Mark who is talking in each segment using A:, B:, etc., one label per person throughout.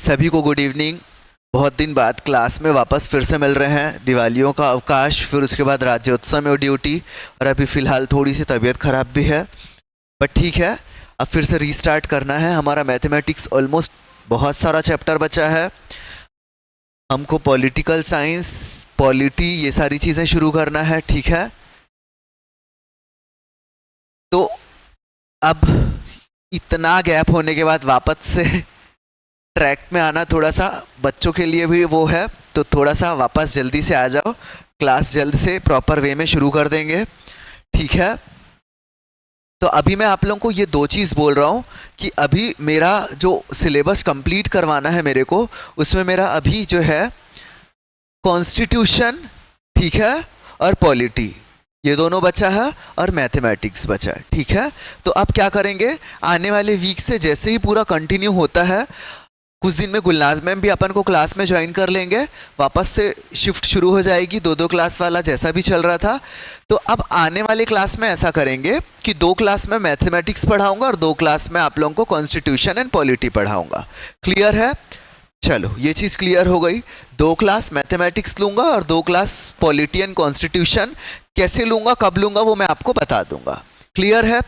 A: सभी को good evening. बहुत दिन बाद क्लास में वापस फिर से मिल रहे हैं। दिवालियों का अवकाश, फिर उसके बाद राज्योत्सव में ड्यूटी, और अभी फ़िलहाल थोड़ी सी तबीयत ख़राब भी है, बट ठीक है, अब फिर से रीस्टार्ट करना है। हमारा मैथमेटिक्स ऑलमोस्ट बहुत सारा चैप्टर बचा है। हमको पॉलिटिकल साइंस, पॉलिटी, ये सारी चीज़ें शुरू करना है, ठीक है। तो अब इतना गैप होने के बाद वापस से ट्रैक में आना थोड़ा सा बच्चों के लिए भी वो है, तो थोड़ा सा वापस जल्दी से आ जाओ। क्लास जल्द से प्रॉपर वे में शुरू कर देंगे, ठीक है। तो अभी मैं आप लोगों को ये दो चीज़ बोल रहा हूँ कि अभी मेरा जो सिलेबस कंप्लीट करवाना है मेरे को, उसमें मेरा अभी जो है कॉन्स्टिट्यूशन, ठीक है, और पॉलिटी, ये दोनों बचा है, और मैथमेटिक्स बचा है, ठीक है। तो अब क्या करेंगे, आने वाले वीक से जैसे ही पूरा कंटिन्यू होता है, कुछ दिन में गुलनाज मैम भी अपन को क्लास में ज्वाइन कर लेंगे, वापस से शिफ्ट शुरू हो जाएगी, दो क्लास वाला जैसा भी चल रहा था। तो अब आने वाले क्लास में ऐसा करेंगे कि 2 क्लास में मैथमेटिक्स पढ़ाऊंगा और 2 क्लास में आप लोगों को कॉन्स्टिट्यूशन एंड पॉलिटी पढ़ाऊंगा। क्लियर है? चलो, ये चीज़ क्लियर हो गई। 2 क्लास मैथमेटिक्स लूँगा और 2 क्लास पॉलिटी एंड कॉन्स्टिट्यूशन। कैसे लूँगा, कब लूँगा, वो मैं आपको बता दूँगा। क्लियर है?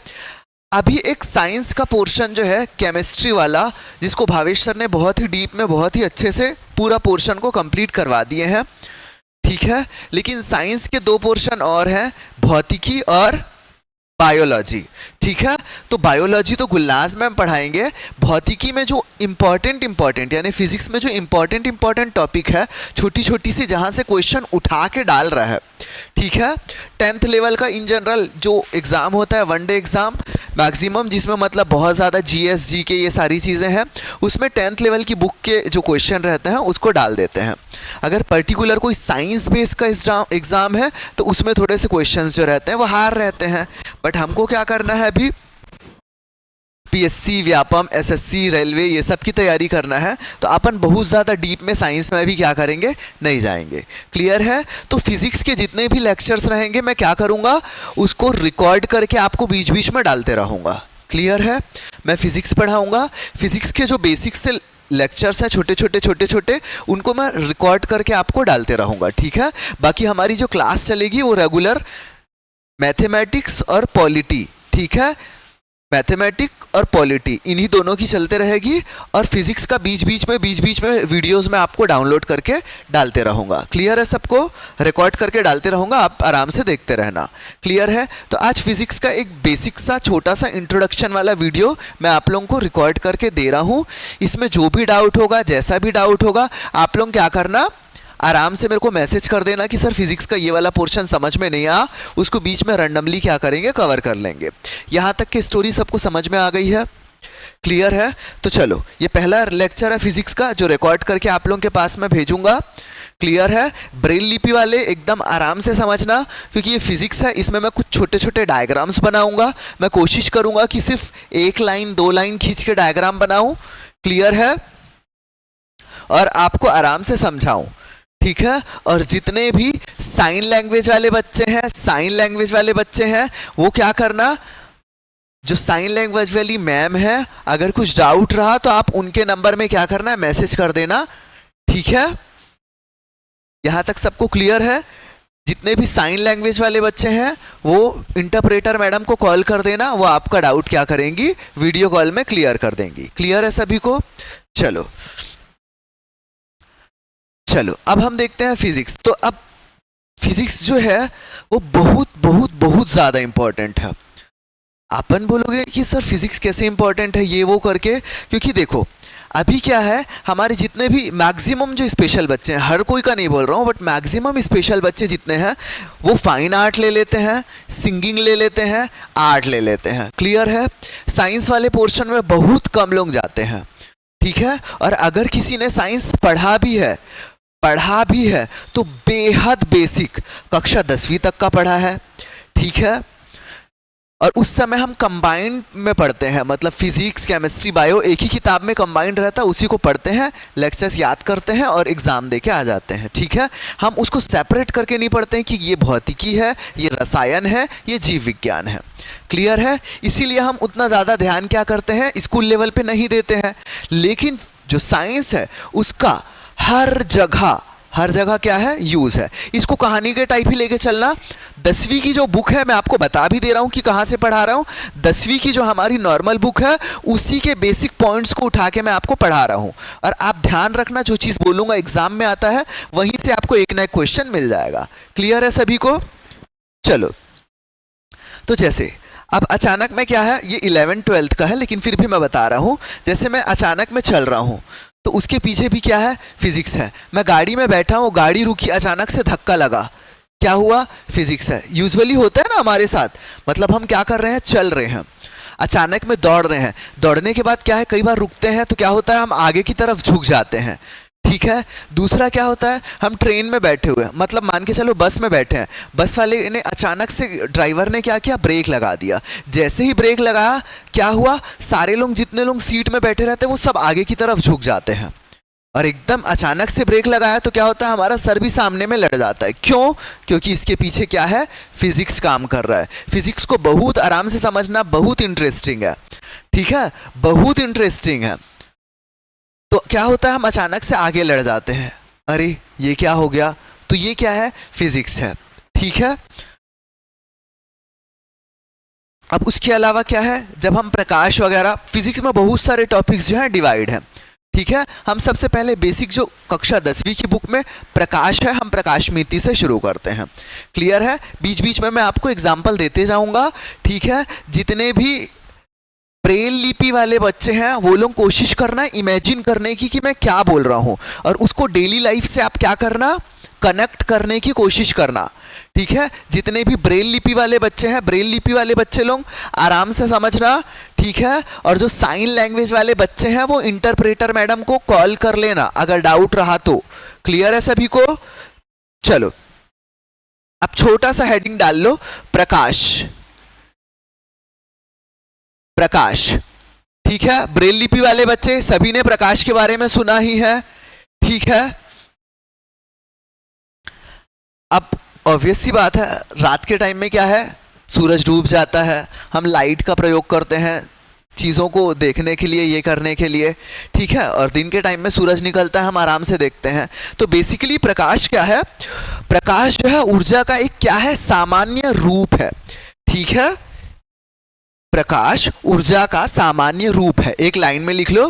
A: अभी एक साइंस का पोर्शन जो है केमिस्ट्री वाला, जिसको भावेश सर ने बहुत ही डीप में बहुत ही अच्छे से पूरा पोर्शन को कंप्लीट करवा दिए हैं, ठीक है। लेकिन साइंस के 2 पोर्शन और हैं, भौतिकी और बायोलॉजी, ठीक है। तो बायोलॉजी तो गुलनाज मैम पढ़ाएंगे। भौतिकी में जो इम्पॉर्टेंट यानी फिजिक्स में जो इम्पॉर्टेंट टॉपिक है, छोटी छोटी सी जहाँ से क्वेश्चन उठा के डाल रहा है, ठीक है। 10th लेवल का इन जनरल जो एग्ज़ाम होता है, 1 डे एग्ज़ाम मैक्सिमम, जिसमें मतलब बहुत ज़्यादा GS GK ये सारी चीज़ें हैं, उसमें 10th लेवल की बुक के जो क्वेश्चन रहते हैं उसको डाल देते हैं। अगर पर्टिकुलर कोई साइंस बेस का एग्ज़ाम है तो उसमें थोड़े से क्वेश्चंस जो रहते हैं वो हार रहते हैं। बट हमको क्या करना है, अभी PSC, व्यापम, SSC, रेलवे, ये सब की तैयारी करना है, तो अपन बहुत ज़्यादा डीप में साइंस में भी क्या करेंगे, नहीं जाएंगे। क्लियर है? तो फिजिक्स के जितने भी लेक्चर्स रहेंगे मैं क्या करूँगा, उसको रिकॉर्ड करके आपको बीच बीच में डालते रहूँगा। क्लियर है? मैं फिजिक्स पढ़ाऊँगा, फिजिक्स के जो बेसिक्स से लेक्चर्स हैं छोटे छोटे, उनको मैं रिकॉर्ड करके आपको डालते रहूँगा, ठीक है। बाकी हमारी जो क्लास चलेगी वो रेगुलर मैथमेटिक्स और पॉलिटी, ठीक है, मैथमेटिक्स और पॉलिटी, इन्हीं दोनों की चलते रहेगी। और फिजिक्स का बीच बीच में वीडियोस में आपको डाउनलोड करके डालते रहूँगा। क्लियर है? सबको रिकॉर्ड करके डालते रहूँगा, आप आराम से देखते रहना। क्लियर है? तो आज फिजिक्स का एक बेसिक सा छोटा सा इंट्रोडक्शन वाला वीडियो मैं आप लोगों को रिकॉर्ड करके दे रहा हूँ। इसमें जो भी डाउट होगा, जैसा भी डाउट होगा, आप लोग क्या करना, आराम से मेरे को मैसेज कर देना कि सर फिजिक्स का ये वाला पोर्शन समझ में नहीं आया, उसको बीच में रैंडमली क्या करेंगे, कवर कर लेंगे। यहाँ तक की स्टोरी सबको समझ में आ गई है? क्लियर है? तो चलो, ये पहला लेक्चर है फिजिक्स का जो रिकॉर्ड करके आप लोगों के पास में भेजूंगा। क्लियर है? ब्रेल लिपि वाले एकदम आराम से समझना, क्योंकि ये फिजिक्स है, इसमें मैं कुछ छोटे छोटे डायग्राम्स बनाऊंगा। मैं कोशिश करूंगा कि सिर्फ 1 लाइन 2 लाइन खींच के डायग्राम बनाऊं। क्लियर है? और आपको आराम से समझाऊं, ठीक है। और जितने भी साइन लैंग्वेज वाले बच्चे हैं वो क्या करना, जो साइन लैंग्वेज वाली मैम है, अगर कुछ डाउट रहा तो आप उनके नंबर में क्या करना है, मैसेज कर देना, ठीक है। यहां तक सबको क्लियर है? जितने भी साइन लैंग्वेज वाले बच्चे हैं वो इंटरप्रेटर मैडम को कॉल कर देना, वो आपका डाउट क्या करेंगी, वीडियो कॉल में क्लियर कर देंगी। क्लियर है सभी को? चलो अब हम देखते हैं फिजिक्स। तो अब फिजिक्स जो है वो बहुत ज़्यादा इंपॉर्टेंट है। अपन बोलोगे कि सर फिजिक्स कैसे इंपॉर्टेंट है, ये वो करके, क्योंकि देखो अभी क्या है, हमारे जितने भी मैक्सिमम जो स्पेशल बच्चे हैं, हर कोई का नहीं बोल रहा हूँ, बट मैक्सिमम स्पेशल बच्चे जितने हैं वो फाइन आर्ट ले लेते हैं, सिंगिंग ले लेते हैं, आर्ट ले लेते हैं। क्लियर है? साइंस वाले पोर्शन में बहुत कम लोग जाते हैं, ठीक है। और अगर किसी ने साइंस पढ़ा भी है तो बेहद बेसिक, कक्षा 10वीं तक का पढ़ा है, ठीक है। और उस समय हम कंबाइंड में पढ़ते हैं, मतलब फिजिक्स, केमिस्ट्री, बायो एक ही किताब में कंबाइंड रहता है, उसी को पढ़ते हैं, लेक्चर्स याद करते हैं और एग्ज़ाम दे के आ जाते हैं, ठीक है। हम उसको सेपरेट करके नहीं पढ़ते हैं कि ये भौतिकी है, ये रसायन है, ये जीव विज्ञान है। क्लियर है? इसीलिए हम उतना ज़्यादा ध्यान क्या करते हैं, स्कूल लेवल पे नहीं देते हैं। लेकिन जो साइंस है उसका हर जगह क्या है, यूज है। इसको कहानी के टाइप ही लेके चलना। 10वीं की जो बुक है, मैं आपको बता भी दे रहा हूं कि कहां से पढ़ा रहा हूं। 10वीं की जो हमारी नॉर्मल बुक है उसी के बेसिक पॉइंट्स को उठा के मैं आपको पढ़ा रहा हूं। और आप ध्यान रखना, जो चीज बोलूंगा एग्जाम में आता है वहीं से आपको एक ना एक क्वेश्चन मिल जाएगा। क्लियर है सभी को? चलो, तो जैसे अब अचानक में क्या है, ये 11th-12th का है लेकिन फिर भी मैं बता रहा हूं। जैसे मैं अचानक में चल रहा हूं तो उसके पीछे भी क्या है, फिजिक्स है। मैं गाड़ी में बैठा हूं, गाड़ी रुकी, अचानक से धक्का लगा, क्या हुआ, फिजिक्स है। यूजुअली होता है ना हमारे साथ, मतलब हम क्या कर रहे हैं, चल रहे हैं, अचानक में दौड़ रहे हैं, दौड़ने के बाद क्या है, कई बार रुकते हैं तो क्या होता है, हम आगे की तरफ झुक जाते हैं। ठीक है। दूसरा क्या होता है, हम ट्रेन में बैठे हुए हैं, मतलब मान के चलो बस में बैठे हैं, बस वाले ने अचानक से, ड्राइवर ने क्या किया, ब्रेक लगा दिया। जैसे ही ब्रेक लगाया क्या हुआ, सारे लोग, जितने लोग सीट में बैठे रहते हैं वो सब आगे की तरफ झुक जाते हैं। और एकदम अचानक से ब्रेक लगाया तो क्या होता है, हमारा सर भी सामने में लड़ जाता है। क्यों? क्योंकि इसके पीछे क्या है, फिजिक्स काम कर रहा है। फिजिक्स को बहुत आराम से समझना, बहुत इंटरेस्टिंग है। ठीक है, बहुत इंटरेस्टिंग है। तो क्या होता है, हम अचानक से आगे लड़ जाते हैं, अरे ये क्या हो गया, तो ये क्या है, फिजिक्स है। ठीक है। अब उसके अलावा क्या है, जब हम प्रकाश वगैरह, फिजिक्स में बहुत सारे टॉपिक्स जो हैं डिवाइड हैं। ठीक है। हम सबसे पहले बेसिक जो कक्षा 10वीं की बुक में प्रकाश है, हम प्रकाशमिति से शुरू करते हैं। क्लियर है? बीच बीच में मैं आपको एग्जाम्पल देते जाऊंगा। ठीक है। जितने भी ब्रेल लिपि वाले बच्चे हैं वो लोग कोशिश करना इमेजिन करने की कि मैं क्या बोल रहा हूं, और उसको डेली लाइफ से आप क्या करना, कनेक्ट करने की कोशिश करना। ठीक है। जितने भी ब्रेल लिपि वाले बच्चे हैं, ब्रेल लिपि वाले बच्चे लोग आराम से समझना। ठीक है। और जो साइन लैंग्वेज वाले बच्चे हैं वो इंटरप्रेटर मैडम को कॉल कर लेना अगर डाउट रहा तो। क्लियर है सभी को? चलो, अब छोटा सा हेडिंग डाल लो, प्रकाश। प्रकाश। ठीक है। ब्रेल लिपि वाले बच्चे सभी ने प्रकाश के बारे में सुना ही है। ठीक है। अब ऑब्वियस सी बात है, रात के टाइम में क्या है, सूरज डूब जाता है, हम लाइट का प्रयोग करते हैं चीज़ों को देखने के लिए, ये करने के लिए। ठीक है। और दिन के टाइम में सूरज निकलता है, हम आराम से देखते हैं। तो बेसिकली प्रकाश क्या है, प्रकाश जो है ऊर्जा का एक क्या है, सामान्य रूप है। ठीक है। प्रकाश ऊर्जा का सामान्य रूप है। एक लाइन में लिख लो,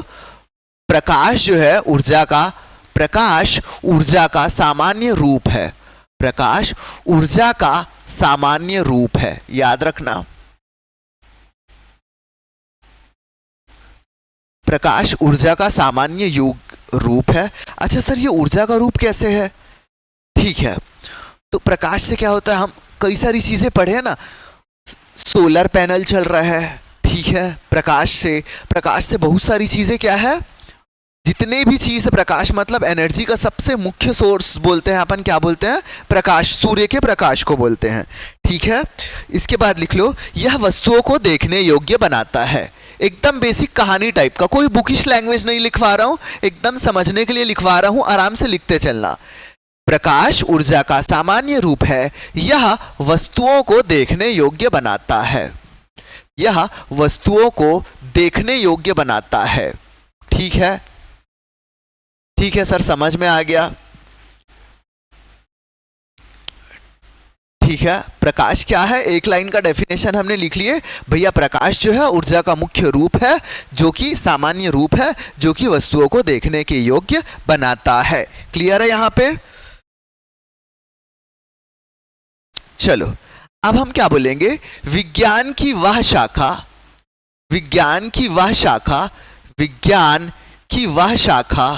A: प्रकाश जो है ऊर्जा का, प्रकाश ऊर्जा का सामान्य रूप है। प्रकाश ऊर्जा का सामान्य रूप है, याद रखना। प्रकाश ऊर्जा का सामान्य रूप है। अच्छा सर, ये ऊर्जा का रूप कैसे है? ठीक है। तो प्रकाश से क्या होता है, हम कई सारी चीजें पढ़े हैं ना, सोलर पैनल चल रहा है। ठीक है। प्रकाश से बहुत सारी चीजें क्या है, जितने भी चीज, प्रकाश मतलब एनर्जी का सबसे मुख्य सोर्स बोलते हैं अपन, क्या बोलते हैं, प्रकाश, सूर्य के प्रकाश को बोलते हैं। ठीक है। इसके बाद लिख लो, यह वस्तुओं को देखने योग्य बनाता है। एकदम बेसिक कहानी टाइप का, कोई बुकिश लैंग्वेज नहीं लिखवा रहा हूं, एकदम समझने के लिए लिखवा रहा हूं, आराम से लिखते चलना। प्रकाश ऊर्जा का सामान्य रूप है, यह वस्तुओं को देखने योग्य बनाता है। यह वस्तुओं को देखने योग्य बनाता है। ठीक है। ठीक है सर, समझ में आ गया। ठीक है। प्रकाश क्या है, एक लाइन का डेफिनेशन हमने लिख लिए भैया। प्रकाश जो है ऊर्जा का मुख्य रूप है, जो कि सामान्य रूप है, जो कि वस्तुओं को देखने के योग्य बनाता है। क्लियर है यहां पे? चलो, अब हम क्या बोलेंगे, विज्ञान की वह शाखा, विज्ञान की वह शाखा, विज्ञान की वह शाखा,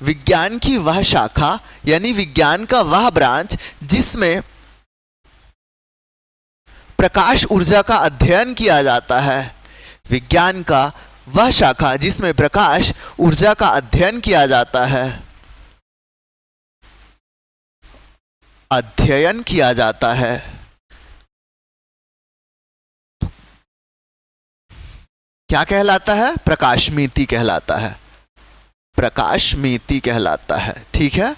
A: विज्ञान की वह शाखा यानी विज्ञान का वह ब्रांच जिसमें प्रकाश ऊर्जा का अध्ययन किया जाता है। विज्ञान का वह शाखा जिसमें प्रकाश ऊर्जा का अध्ययन किया जाता है, अध्ययन किया जाता है, क्या कहलाता है, प्रकाशमिति कहलाता है। प्रकाशमिति कहलाता है। ठीक है।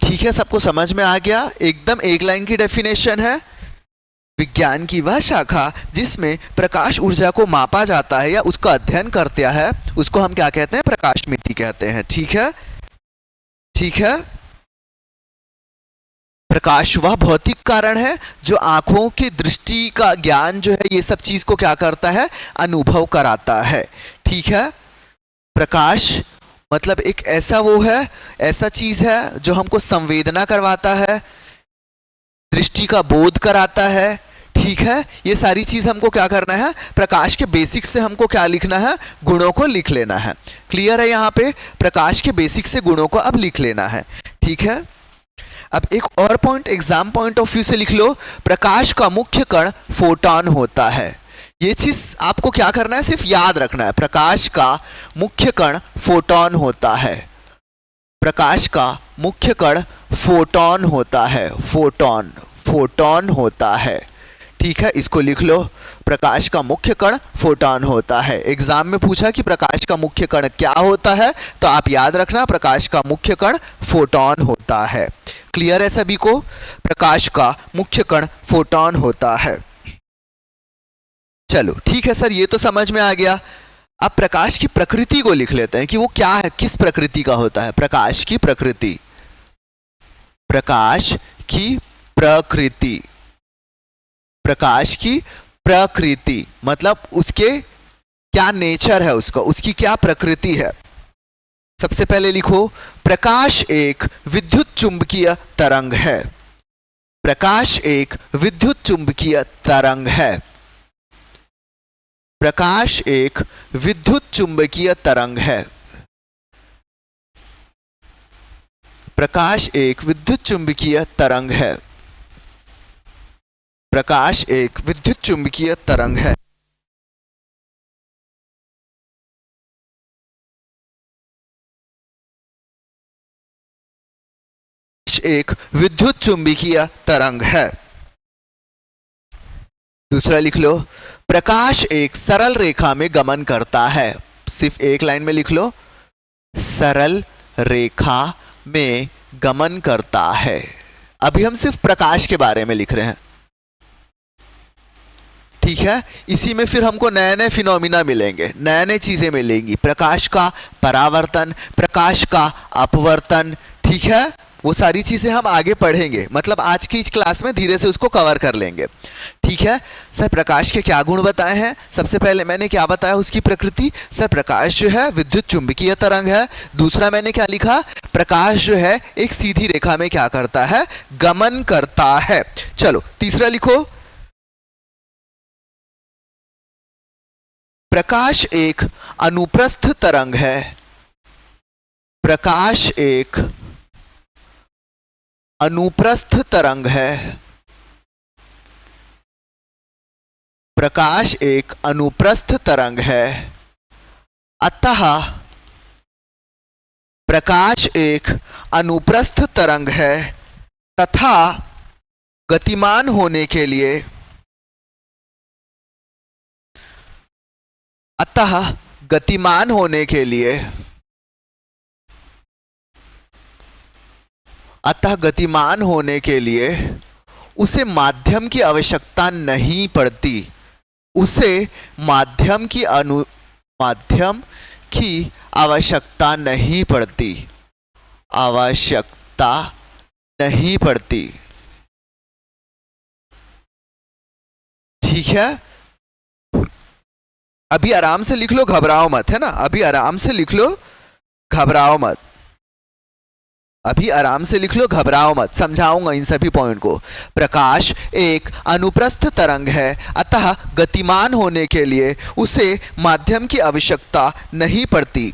A: ठीक है, सबको समझ में आ गया? एकदम एक लाइन की डेफिनेशन है। विज्ञान की वह शाखा जिसमें प्रकाश ऊर्जा को मापा जाता है या उसका अध्ययन करता है, उसको हम क्या कहते हैं? प्रकाशमिति कहते हैं। ठीक है, ठीक है। प्रकाश वह भौतिक कारण है जो आंखों की दृष्टि का ज्ञान जो है ये सब चीज को क्या करता है? अनुभव कराता है। ठीक है। प्रकाश मतलब एक ऐसा वो है, ऐसा चीज है जो हमको संवेदना करवाता है, दृष्टि का बोध कराता है। ठीक है, ये सारी चीज हमको क्या करना है? प्रकाश के बेसिक से हमको क्या लिखना है? गुणों को लिख लेना है। क्लियर है? यहाँ पे प्रकाश के बेसिक से गुणों को अब लिख लेना है। ठीक है। अब एक और point exam point of view से लिख लो, प्रकाश का मुख्य कण फोटॉन होता है। ये चीज आपको क्या करना है? सिर्फ याद रखना है, प्रकाश का मुख्य कण फोटॉन होता है। प्रकाश का मुख्य कण फोटॉन होता है। फोटॉन, फोटॉन होता है। ठीक है, इसको लिख लो, प्रकाश का मुख्य कण फोटॉन होता है। एग्जाम में पूछा कि प्रकाश का मुख्य कण क्या होता है, तो आप याद रखना प्रकाश का मुख्य कण फोटॉन होता है। क्लियर है सभी को? प्रकाश का मुख्य कण फोटॉन होता है। चलो ठीक है सर, ये तो समझ में आ गया। अब प्रकाश की प्रकृति को लिख लेते हैं कि वो क्या है, किस प्रकृति का होता है। प्रकाश की प्रकृति, प्रकाश की प्रकृति, प्रकाश की प्रकृति मतलब उसके क्या नेचर है, उसका, उसकी क्या प्रकृति है। सबसे पहले लिखो, प्रकाश एक विद्युत चुंबकीय तरंग है। प्रकाश एक विद्युत चुंबकीय तरंग है। प्रकाश एक विद्युत चुंबकीय तरंग है। प्रकाश एक विद्युत चुंबकीय तरंग है। प्रकाश एक विद्युत चुंबकीय तरंग है। एक विद्युत चुंबकीय तरंग है। दूसरा लिख लो, प्रकाश एक सरल रेखा में गमन करता है। सिर्फ एक लाइन में लिख लो, सरल रेखा में गमन करता है। अभी हम सिर्फ प्रकाश के बारे में लिख रहे हैं। ठीक है, इसी में फिर हमको नए नए फिनोमिना मिलेंगे, नए नए चीजें मिलेंगी। प्रकाश का परावर्तन, प्रकाश का अपवर्तन। ठीक है, वो सारी चीजें हम आगे पढ़ेंगे, मतलब आज की इस क्लास में धीरे से उसको कवर कर लेंगे। ठीक है सर, प्रकाश के क्या गुण बताए हैं? सबसे पहले मैंने क्या बताया उसकी प्रकृति? सर प्रकाश जो है विद्युत चुंबकीय तरंग है। दूसरा मैंने क्या लिखा? प्रकाश जो है एक सीधी रेखा में क्या करता है? गमन करता है। चलो तीसरा लिखो, प्रकाश एक अनुप्रस्थ तरंग है। प्रकाश एक अनुप्रस्थ तरंग है। प्रकाश एक अनुप्रस्थ तरंग है। अतः प्रकाश एक अनुप्रस्थ तरंग है तथा गतिमान होने के लिए, अतः गतिमान होने के लिए, अतः गतिमान होने के लिए उसे माध्यम की आवश्यकता नहीं पड़ती। उसे माध्यम की आवश्यकता नहीं पड़ती। आवश्यकता नहीं पड़ती। ठीक है, अभी आराम से लिख लो, घबराओ मत, है ना? अभी आराम से लिख लो, घबराओ मत। अभी आराम से लिख लो, घबराओ मत, समझाऊंगा इन सभी पॉइंट को। प्रकाश एक अनुप्रस्थ तरंग है, अतः गतिमान होने के लिए उसे माध्यम की आवश्यकता नहीं पड़ती।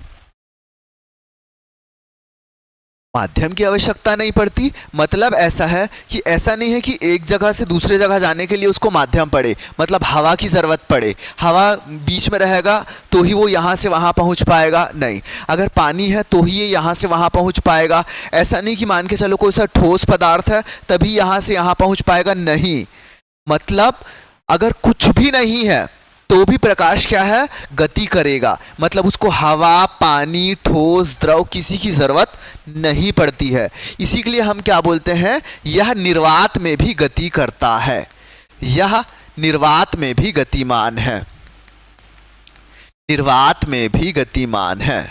A: माध्यम की आवश्यकता नहीं पड़ती मतलब ऐसा है कि ऐसा नहीं है कि एक जगह से दूसरे जगह जाने के लिए उसको माध्यम पड़े, मतलब हवा की ज़रूरत पड़े, हवा बीच में रहेगा तो ही वो यहाँ से वहाँ पहुँच पाएगा, नहीं। अगर पानी है तो ही ये यहाँ से वहाँ पहुँच पाएगा। ऐसा नहीं कि मान के चलो कोई सा ठोस पदार्थ है तभी यहाँ से यहाँ पहुँच पाएगा, नहीं। मतलब अगर कुछ भी नहीं है तो भी प्रकाश क्या है? गति करेगा। मतलब उसको हवा, पानी, ठोस, द्रव किसी की ज़रूरत नहीं पड़ती है। इसी के लिए हम क्या बोलते हैं? यह निर्वात में भी गति करता है। यह निर्वात में भी गतिमान है। निर्वात में भी गतिमान है।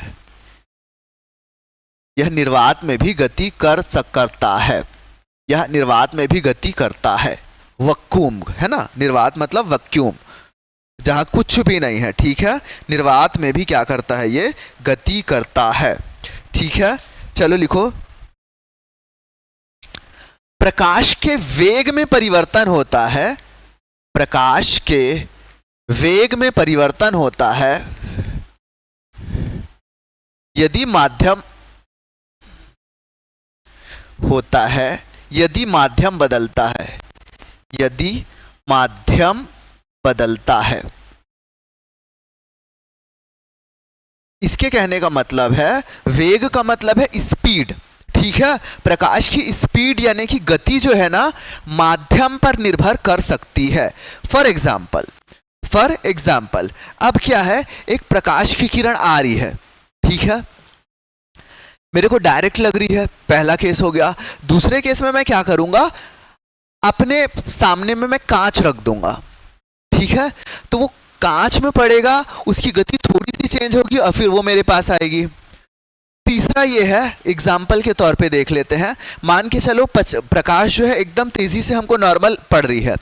A: यह निर्वात में भी गति करता है। यह निर्वात में भी गति करता है। वक्यूम है ना, निर्वात मतलब वक्यूम, जहां कुछ भी नहीं है। ठीक है, निर्वात में भी क्या करता है, ये गति करता है। ठीक है, चलो लिखो, प्रकाश के वेग में परिवर्तन होता है। प्रकाश के वेग में परिवर्तन होता है यदि माध्यम होता है, यदि माध्यम बदलता है। यदि माध्यम बदलता है। इसके कहने का मतलब है, वेग का मतलब है स्पीड। ठीक है, प्रकाश की स्पीड यानी कि गति जो है ना, माध्यम पर निर्भर कर सकती है। फॉर एग्जाम्पल अब क्या है, एक प्रकाश की किरण आ रही है। ठीक है, मेरे को डायरेक्ट लग रही है, पहला केस हो गया। दूसरे केस में मैं क्या करूंगा, अपने सामने में मैं कांच रख दूंगा। ठीक है, तो वो कांच में पड़ेगा, उसकी गति थोड़ी सी चेंज होगी और फिर वो मेरे पास आएगी। तीसरा ये है, एग्जाम्पल के तौर पे देख लेते हैं। मान के चलो प्रकाश जो है एकदम तेजी से हमको नॉर्मल पड़ रही है,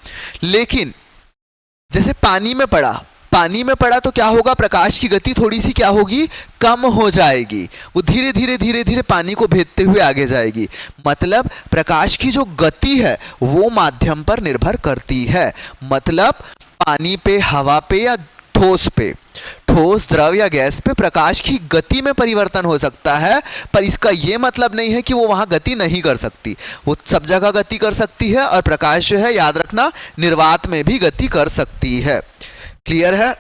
A: लेकिन जैसे पानी में पड़ा तो क्या होगा, प्रकाश की गति थोड़ी सी क्या होगी, कम हो जाएगी। वो धीरे धीरे पानी को भेदते हुए आगे जाएगी। मतलब प्रकाश की जो गति है वो माध्यम पर निर्भर करती है। मतलब पानी पे, हवा पे या ठोस पे, ठोस, द्रव या गैस पे प्रकाश की गति में परिवर्तन हो सकता है, पर इसका यह मतलब नहीं है कि वो वहां गति नहीं कर सकती। वो सब जगह गति कर सकती है, और प्रकाश जो है, याद रखना, निर्वात में भी गति कर सकती है। क्लियर है?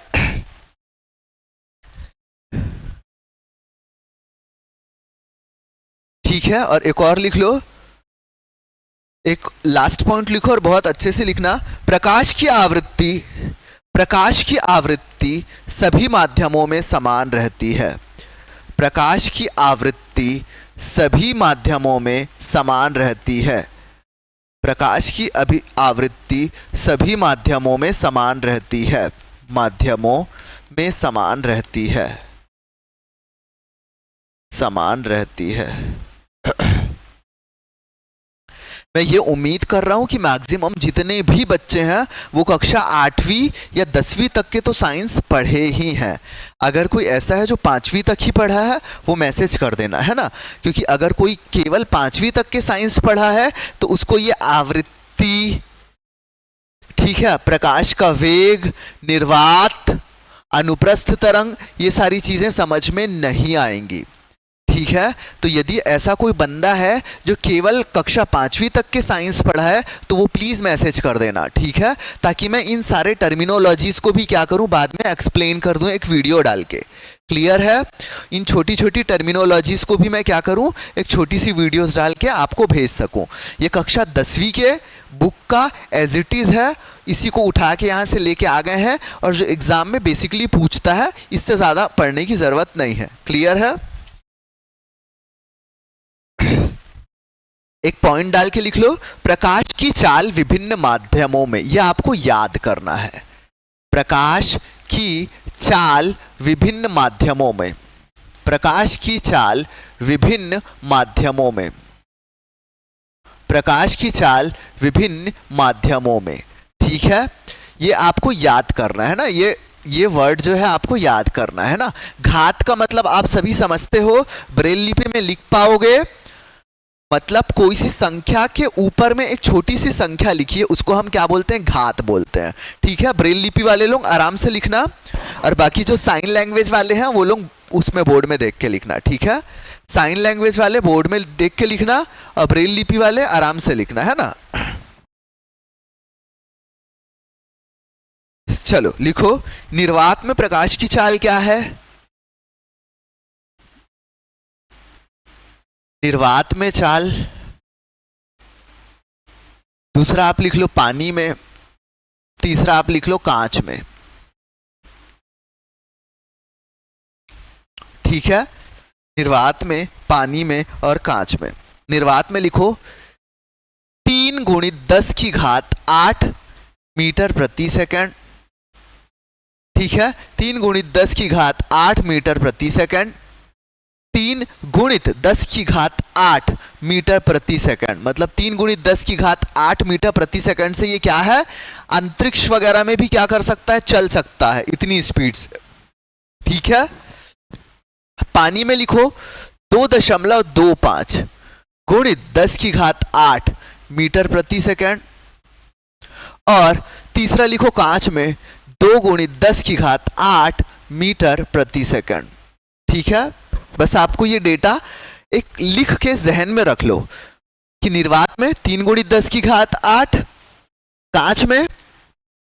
A: ठीक है, और एक और लिख लो, एक लास्ट पॉइंट लिखो और बहुत अच्छे से लिखना। प्रकाश की आवृत्ति सभी माध्यमों में समान रहती है। प्रकाश की आवृत्ति सभी माध्यमों में समान रहती है। प्रकाश की आवृत्ति सभी माध्यमों में समान रहती है। माध्यमों में समान रहती है। समान रहती है। मैं ये उम्मीद कर रहा हूं कि मैक्सिमम जितने भी बच्चे हैं वो कक्षा 8वीं या 10वीं तक के तो साइंस पढ़े ही हैं। अगर कोई ऐसा है जो 5वीं तक ही पढ़ा है, वो मैसेज कर देना, है ना, क्योंकि अगर कोई केवल 5वीं तक के साइंस पढ़ा है तो उसको ये आवृत्ति, ठीक है, प्रकाश का वेग, निर्वात, अनुप्रस्थ तरंग, ये सारी चीजें समझ में नहीं आएंगी। ठीक है, तो यदि ऐसा कोई बंदा है जो केवल कक्षा 5वीं तक के साइंस पढ़ा है तो वो प्लीज मैसेज कर देना। ठीक है, ताकि मैं इन सारे टर्मिनोलॉजीज को भी क्या करूं, बाद में एक्सप्लेन कर दूं एक वीडियो डाल के। क्लियर है? इन छोटी छोटी टर्मिनोलॉजीज को भी मैं क्या करूं, एक छोटी सी वीडियोस डाल के आपको भेज सकूं। ये कक्षा 10वीं के बुक का एज इट इज है, इसी को उठा के यहाँ से लेके आ गए हैं, और जो एग्जाम में बेसिकली पूछता है, इससे ज़्यादा पढ़ने की ज़रूरत नहीं है। क्लियर है? एक पॉइंट डाल के लिख लो, प्रकाश की चाल विभिन्न माध्यमों में, यह आपको याद करना है। प्रकाश की चाल विभिन्न माध्यमों में। प्रकाश की चाल विभिन्न माध्यमों में। प्रकाश की चाल विभिन्न माध्यमों में। ठीक है, ये आपको याद करना है ना, ये वर्ड जो है आपको याद करना है ना। घात का मतलब आप सभी समझते हो, ब्रेल लिपि में लिख पाओगे। मतलब कोई सी संख्या के ऊपर में एक छोटी सी संख्या लिखी है, उसको हम क्या बोलते हैं, घात बोलते हैं। ठीक है, ब्रेल लिपि वाले लोग आराम से लिखना, और बाकी जो साइन लैंग्वेज वाले हैं वो लोग उसमें बोर्ड में देख के लिखना। ठीक है, साइन लैंग्वेज वाले बोर्ड में देख के लिखना, और ब्रेल लिपि वाले आराम से लिखना, है ना। चलो लिखो, निर्वात में प्रकाश की चाल क्या है? निर्वात में चाल, दूसरा आप लिख लो पानी में, तीसरा आप लिख लो कांच में। ठीक है, निर्वात में, पानी में और कांच में। निर्वात में लिखो 3 × 10 की घात 8 मीटर प्रति सेकंड। ठीक है, 3 गुणित 10 की घात 8 मीटर प्रति सेकंड। 3 गुणित 10 की घात 8 मीटर प्रति सेकंड, मतलब 3 गुणित 10 की घात 8 मीटर प्रति सेकंड से ये क्या है, अंतरिक्ष वगैरह में भी क्या कर सकता है, चल सकता है इतनी स्पीड से। ठीक है, पानी में लिखो 2.25 गुणित 10 की घात 8 मीटर प्रति सेकंड। और तीसरा लिखो कांच में 2 गुणित 10 की घात 8 मीटर प्रति सेकंड। ठीक है, बस आपको ये डेटा एक लिख के जहन में रख लो कि निर्वात में 3 गुणित 10 की घात 8, कांच में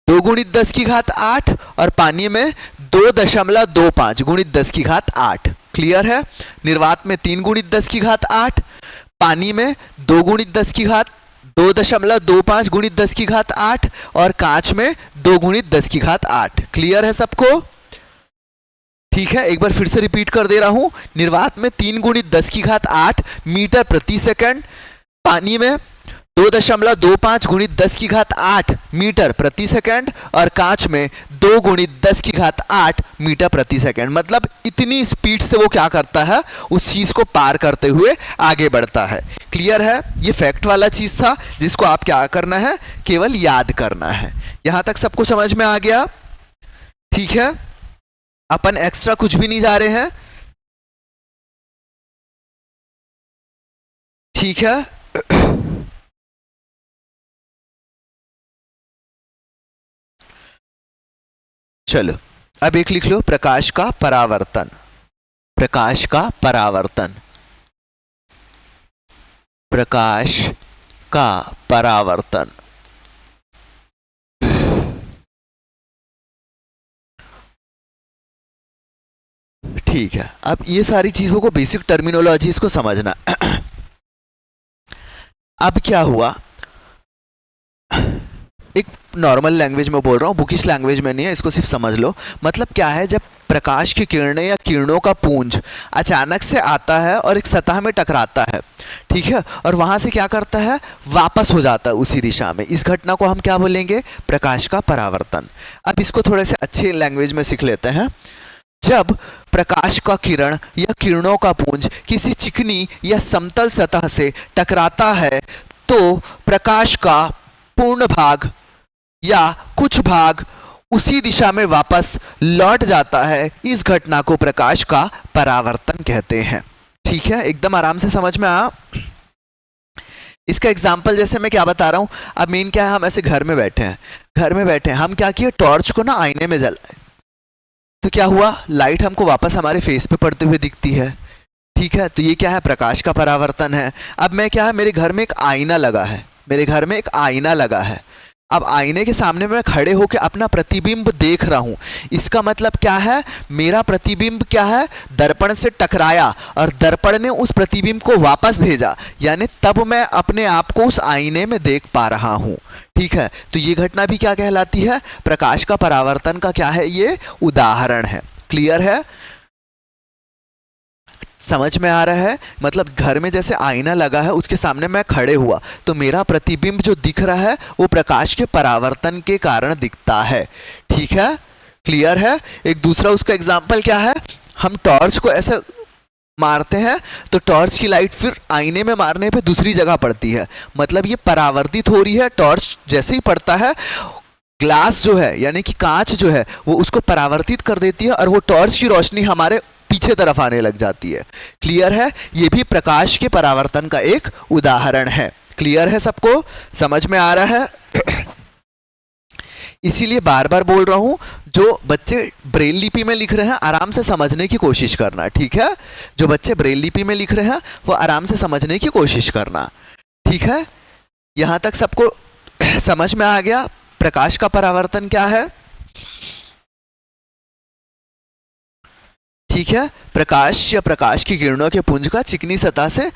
A: 2 गुणित 10 की घात 8 और पानी में 2.25 गुणित 10 की घात 8। क्लियर है, निर्वात में 3 गुणित 10 की घात 8, पानी में 2 गुणित 10 की घात 2.25 गुणित 10 की घात 8 और कांच में 2 गुणित 10 की घात 8। क्लियर है सबको? ठीक है, एक बार फिर से रिपीट कर दे रहा हूं, निर्वात में 3 गुणित 10 की घात 8 मीटर प्रति सेकंड, पानी में 2.25 गुणित 10 की घात 8 मीटर प्रति सेकंड और कांच में 2 गुणित 10 की घात 8 मीटर प्रति सेकंड। मतलब इतनी स्पीड से वो क्या करता है, उस चीज को पार करते हुए आगे बढ़ता है। क्लियर है, ये फैक्ट वाला चीज था जिसको आप क्या करना है, केवल याद करना है। यहां तक सबको समझ में आ गया? ठीक है, अपन एक्स्ट्रा कुछ भी नहीं जा रहे हैं। ठीक है, चलो अब एक लिख लो, प्रकाश का परावर्तन। प्रकाश का परावर्तन, प्रकाश का परावर्तन। ठीक है, अब ये सारी चीजों को, बेसिक टर्मिनोलॉजीज को समझना। अब क्या हुआ, एक नॉर्मल लैंग्वेज में बोल रहा हूँ, बुकिश लैंग्वेज में नहीं है, इसको सिर्फ समझ लो। मतलब क्या है, जब प्रकाश की किरणें या किरणों का पुंज अचानक से आता है और एक सतह में टकराता है, ठीक है, और वहां से क्या करता है, वापस हो जाता है उसी दिशा में, इस घटना को हम क्या बोलेंगे, प्रकाश का परावर्तन। अब इसको थोड़े से अच्छे लैंग्वेज में सीख लेते हैं। जब प्रकाश का किरण या किरणों का पुंज किसी चिकनी या समतल सतह से टकराता है तो प्रकाश का पूर्ण भाग या कुछ भाग उसी दिशा में वापस लौट जाता है। इस घटना को प्रकाश का परावर्तन कहते हैं। ठीक है, एकदम आराम से समझ में आ। इसका एग्जाम्पल जैसे मैं क्या बता रहा हूं, अब मेन क्या है, हम ऐसे घर में बैठे हैं, हम क्या किए, टॉर्च को ना आईने में जलाए, तो क्या हुआ, लाइट हमको वापस हमारे फेस पे पड़ते हुए दिखती है। ठीक है, तो ये क्या है, प्रकाश का परावर्तन है। अब मैं क्या है, मेरे घर में एक आईना लगा है, अब आईने के सामने मैं खड़े होकर अपना प्रतिबिंब देख रहा हूं। इसका मतलब क्या है, मेरा प्रतिबिंब क्या है, दर्पण से टकराया और दर्पण ने उस प्रतिबिंब को वापस भेजा, यानी तब मैं अपने आप को उस आईने में देख पा रहा हूं। ठीक है, तो ये घटना भी क्या कहलाती है, प्रकाश का परावर्तन का क्या है, ये उदाहरण है। क्लियर है, समझ में आ रहा है? मतलब घर में जैसे आईना लगा है, उसके सामने मैं खड़े हुआ तो मेरा प्रतिबिंब जो दिख रहा है वो प्रकाश के परावर्तन के कारण दिखता है। ठीक है, क्लियर है? एक दूसरा उसका एग्जाम्पल क्या है, हम टॉर्च को ऐसे मारते हैं तो टॉर्च की लाइट फिर आईने में मारने पे दूसरी जगह पड़ती है, मतलब ये परावर्तित हो रही है। टॉर्च जैसे ही पड़ता है, ग्लास जो है यानी कि कांच जो है वो उसको परावर्तित कर देती है और वो टॉर्च की रोशनी हमारे पीछे तरफ आने लग जाती है। क्लियर है? ये भी प्रकाश के परावर्तन का एक उदाहरण है। क्लियर है? सबको समझ में आ रहा है? इसीलिए बार बार बोल रहा हूं, जो बच्चे ब्रेल लिपि में लिख रहे हैं आराम से समझने की कोशिश करना। ठीक है, जो बच्चे ब्रेल लिपि में लिख रहे हैं वो आराम से समझने की कोशिश करना। ठीक है, यहां तक सबको समझ में आ गया प्रकाश का परावर्तन क्या है? ठीक है, प्रकाश या प्रकाश की किरणों के पुंज का चिकनी सतह से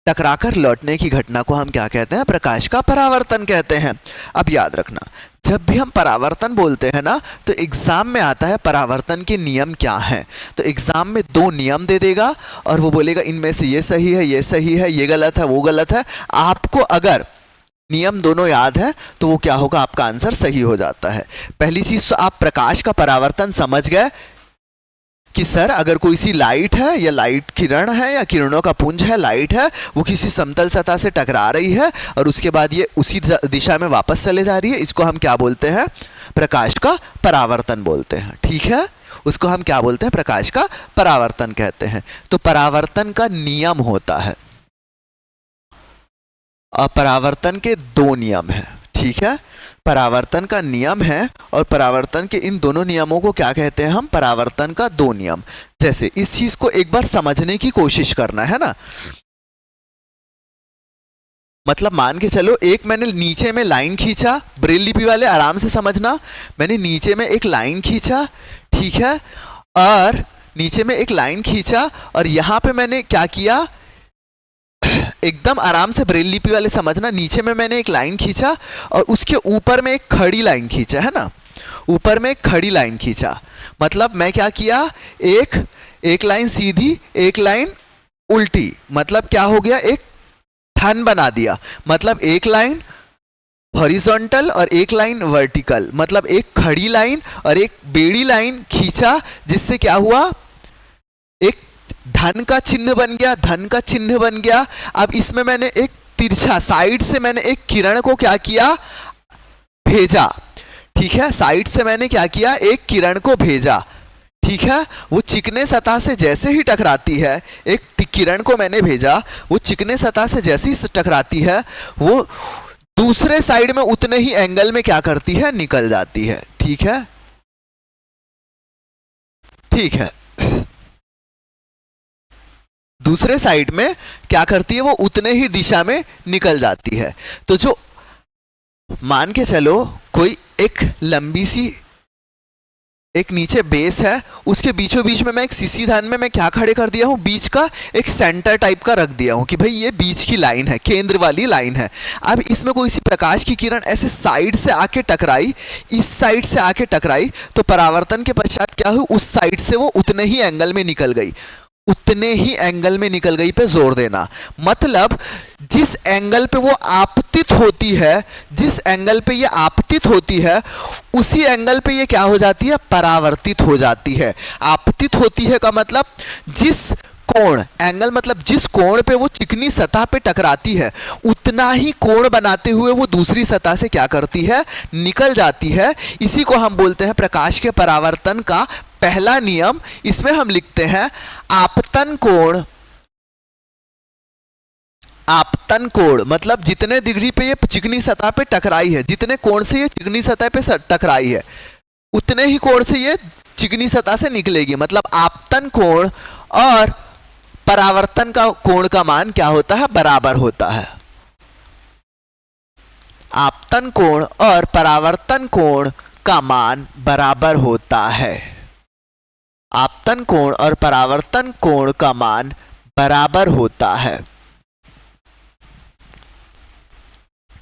A: टकराकर लौटने की घटना को हम क्या कहते हैं? प्रकाश का परावर्तन कहते हैं। अब याद रखना, जब भी हम परावर्तन बोलते हैं ना, तो एग्जाम में आता है परावर्तन के नियम क्या हैं। तो एग्जाम में 2 नियम दे देगा और वो बोलेगा इनमें से ये सही है, ये सही है, ये गलत है, वो गलत है। आपको अगर नियम दोनों याद है तो वो क्या होगा, आपका आंसर सही हो जाता है। पहली चीज तो आप प्रकाश का परावर्तन समझ गए कि सर अगर कोई सी लाइट है या लाइट किरण है या किरणों का पुंज है, लाइट है, वो किसी समतल सतह से टकरा रही है और उसके बाद ये उसी दिशा में वापस चले जा रही है, इसको हम क्या बोलते हैं, प्रकाश का परावर्तन बोलते हैं। ठीक है, उसको हम क्या बोलते हैं, प्रकाश का परावर्तन कहते हैं। तो परावर्तन का नियम होता है, परावर्तन के दो नियम हैं। ठीक है, परावर्तन का नियम है और परावर्तन के इन दोनों नियमों को क्या कहते हैं हम, परावर्तन का दो नियम। जैसे इस चीज को एक बार समझने की कोशिश करना है ना, मतलब मान के चलो एक मैंने नीचे में लाइन खींचा, ब्रेल लिपि वाले आराम से समझना, मैंने नीचे में एक लाइन खींचा, ठीक है, और नीचे में एक लाइन खींचा और यहां पे मैंने क्या किया, एकदम आराम से ब्रेल लिपि वाले समझना, नीचे में मैंने एक लाइन खींचा और उसके ऊपर में एक खड़ी लाइन खींचा, है ना, ऊपर में एक खड़ी लाइन खींचा, मतलब मैं क्या किया, एक लाइन सीधी, एक लाइन उल्टी, मतलब क्या हो गया, एक थन बना दिया, मतलब एक लाइन हॉरिजॉन्टल और एक लाइन वर्टिकल, मतलब एक खड़ी लाइन और एक बेड़ी लाइन खींचा, जिससे क्या हुआ, एक धन का चिन्ह बन गया, धन का चिन्ह बन गया। अब इसमें मैंने एक तिरछा साइड से मैंने एक किरण को क्या किया, भेजा। ठीक है, साइड से मैंने क्या किया, एक किरण को भेजा। ठीक है, वो चिकने सतह से जैसे ही टकराती है, एक किरण को मैंने भेजा, वो चिकने सतह से जैसे ही टकराती है, वो दूसरे साइड में उतने ही एंगल में क्या करती है, निकल जाती है। ठीक है, ठीक है, दूसरे साइड में क्या करती है, वो उतने ही दिशा में निकल जाती है। तो जो मान के चलो कोई एक लंबी सी एक नीचे बेस है, उसके बीचों बीच में मैं एक सीसी धान में मैं क्या खड़े कर दिया हूं, बीच का एक सेंटर टाइप का रख दिया हूं कि भाई ये बीच की लाइन है, केंद्र वाली लाइन है। अब इसमें कोई सी प्रकाश की किरण ऐसे साइड से आके टकराई, इस साइड से आके टकराई, तो परावर्तन के पश्चात क्या हुई, उस साइड से वो उतने ही एंगल में निकल गई, उतने ही एंगल में निकल गई पे जोर देना। मतलब जिस एंगल पे वो आपतित होती है, जिस एंगल पे ये आपतित होती है, उसी एंगल पे ये क्या हो जाती है, परावर्तित हो जाती है। आपतित होती है का मतलब जिस कोण, एंगल मतलब जिस कोण पे वो चिकनी सतह पे टकराती है, उतना ही कोण बनाते हुए वो दूसरी सतह से क्या करती है, निकल जाती है। इसी को हम बोलते हैं प्रकाश के परावर्तन का पहला नियम। इसमें हम लिखते हैं आपतन कोण। आपतन कोण मतलब जितने डिग्री पे ये चिकनी सतह पे टकराई है, जितने कोण से ये चिकनी सतह पे टकराई है, उतने ही कोण से ये चिकनी सतह से निकलेगी। मतलब आपतन कोण और परावर्तन का कोण का मान क्या होता है, बराबर होता है। आपतन कोण और परावर्तन कोण का मान बराबर होता है। आपतन कोण और परावर्तन कोण का मान बराबर होता है।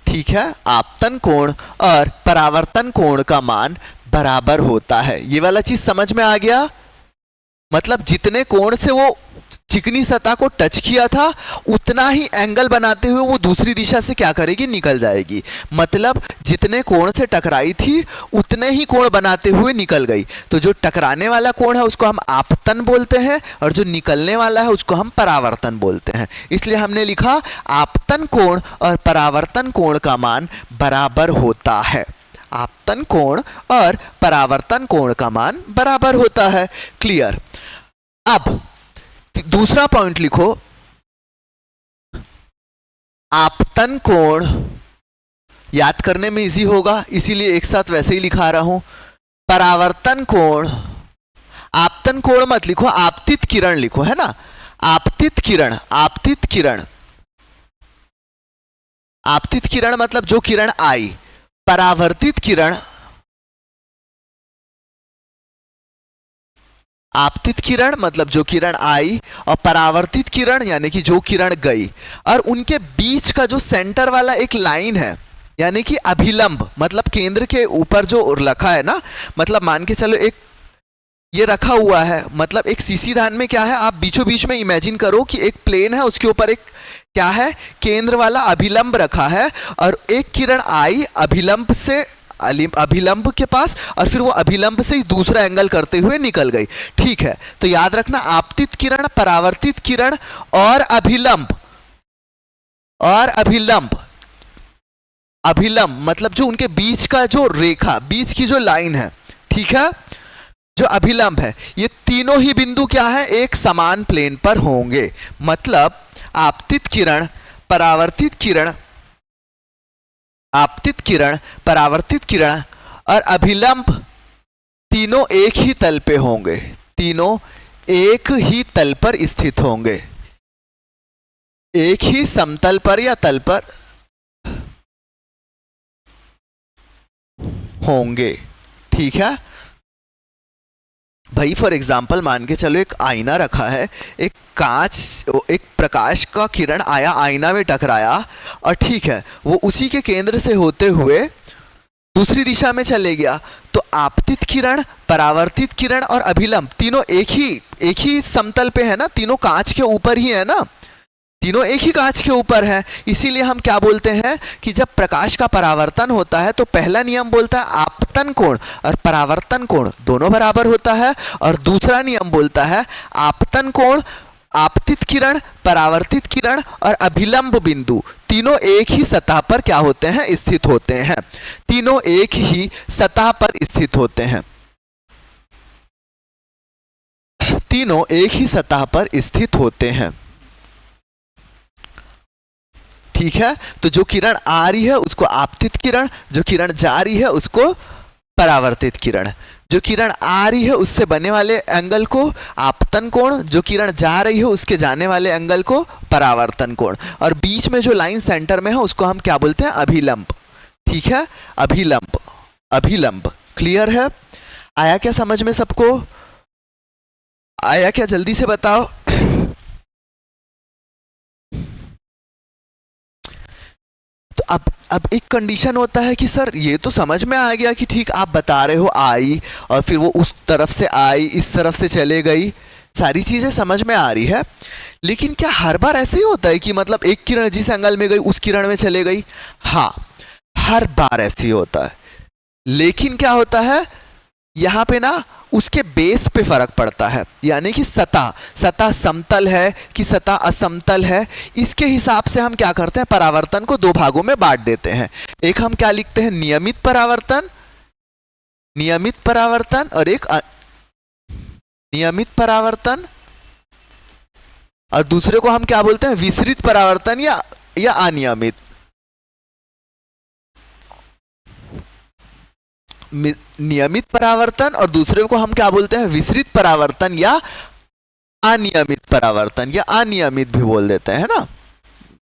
A: ठीक है, आपतन कोण और परावर्तन कोण का मान बराबर होता है। ये वाला चीज समझ में आ गया। मतलब जितने कोण से वो चिकनी सतह को टच किया था, उतना ही एंगल बनाते हुए वो दूसरी दिशा से क्या करेगी, निकल जाएगी। मतलब जितने कोण से टकराई थी, उतने ही कोण बनाते हुए निकल गई। तो जो टकराने वाला कोण है उसको हम आपतन बोलते हैं और जो निकलने वाला है उसको हम परावर्तन बोलते हैं। इसलिए हमने लिखा आपतन कोण और परावर्तन कोण का मान बराबर होता है। आपतन कोण और परावर्तन कोण का मान बराबर होता है। क्लियर। अब दूसरा पॉइंट लिखो, आपतन कोण याद करने में इजी होगा, इसीलिए एक साथ वैसे ही लिखा रहा हूं। परावर्तन कोण, आपतन कोण मत लिखो, आपतित किरण लिखो, है ना। आपतित किरण, आपतित किरण, आपतित किरण मतलब जो किरण आई। परावर्तित किरण, आपतित किरण मतलब जो किरण आई, और परावर्तित किरण यानी कि जो किरण गई। और उनके बीच का जो सेंटर वाला एक लाइन है, यानी कि अभिलंब, मतलब केंद्र के ऊपर जो रखा है ना, मतलब मान के चलो एक ये रखा हुआ है, मतलब एक सीसी धान में क्या है, आप बीचों बीच में इमेजिन करो कि एक प्लेन है, उसके ऊपर एक क्या है, केंद्र वाला अभिलंब रखा है और एक किरण आई अभिलंब से अभिलंब के पास और फिर वो अभिलंब से ही दूसरा एंगल करते हुए निकल गई। ठीक है, तो याद रखना आपतित किरण, परावर्तित किरण और अभिलंब अभिलंब मतलब जो उनके बीच का जो रेखा, बीच की जो लाइन है, ठीक है, जो अभिलंब है, ये तीनों ही बिंदु क्या है, एक समान प्लेन पर होंगे। मतलब आपतित किरण, परावर्तित किरण, आपतित किरण, परावर्तित किरण और अभिलंब तीनों एक ही तल पे होंगे, तीनों एक ही तल पर स्थित होंगे, एक ही समतल पर या तल पर होंगे। ठीक है भाई, फॉर एग्जाम्पल मान के चलो एक आईना रखा है, एक कांच, एक प्रकाश का किरण आया, आईना में टकराया और ठीक है, वो उसी के केंद्र से होते हुए दूसरी दिशा में चले गया। तो आपतित किरण, परावर्तित किरण और अभिलंब तीनों एक ही समतल पे है ना, तीनों कांच के ऊपर ही है ना, तीनों एक ही कांच के ऊपर है। इसीलिए हम क्या बोलते हैं कि जब प्रकाश का परावर्तन होता है तो पहला नियम बोलता है आपतन कोण और परावर्तन कोण दोनों बराबर होता है, और दूसरा नियम बोलता है आपतन कोण, आपतित किरण, परावर्तित किरण और अभिलंब बिंदु तीनों एक ही सतह पर क्या होते हैं, स्थित होते हैं, तीनों एक ही सतह पर स्थित होते हैं, तीनों एक ही सतह पर स्थित होते हैं। ठीक है, तो जो किरण आ रही है उसको आपतित किरण, जो किरण जा रही है उसको परावर्तित किरण, जो किरण आ रही है उससे बने वाले एंगल को आपतन कोण, जो किरण जा रही है उसके जाने वाले एंगल को परावर्तन कोण, और बीच में जो लाइन सेंटर में है उसको हम क्या बोलते हैं, अभिलंब। ठीक है, अभिलंब, अभिलंब। क्लियर है? आया क्या समझ में सबको? आया क्या? जल्दी से बताओ। तो अब एक कंडीशन होता है कि सर ये तो समझ में आ गया कि ठीक आप बता रहे हो आई और फिर वो उस तरफ से आई, इस तरफ से चले गई, सारी चीज़ें समझ में आ रही है, लेकिन क्या हर बार ऐसे ही होता है कि मतलब एक किरण जिस एंगल में गई उस किरण में चले गई? हाँ, हर बार ऐसे ही होता है, लेकिन क्या होता है यहाँ पे ना उसके बेस पे फर्क पड़ता है, यानी कि सतह समतल है कि सतह असमतल है, इसके हिसाब से हम क्या करते हैं, परावर्तन को दो भागों में बांट देते हैं। एक हम क्या लिखते हैं, नियमित परावर्तन, नियमित परावर्तन, और एक नियमित परावर्तन, और दूसरे को हम क्या बोलते हैं, विसरित परावर्तन या अनियमित। नियमित परावर्तन और दूसरे को हम क्या बोलते हैं, विसरित परावर्तन या अनियमित परावर्तन, या अनियमित भी बोल देते हैं ना,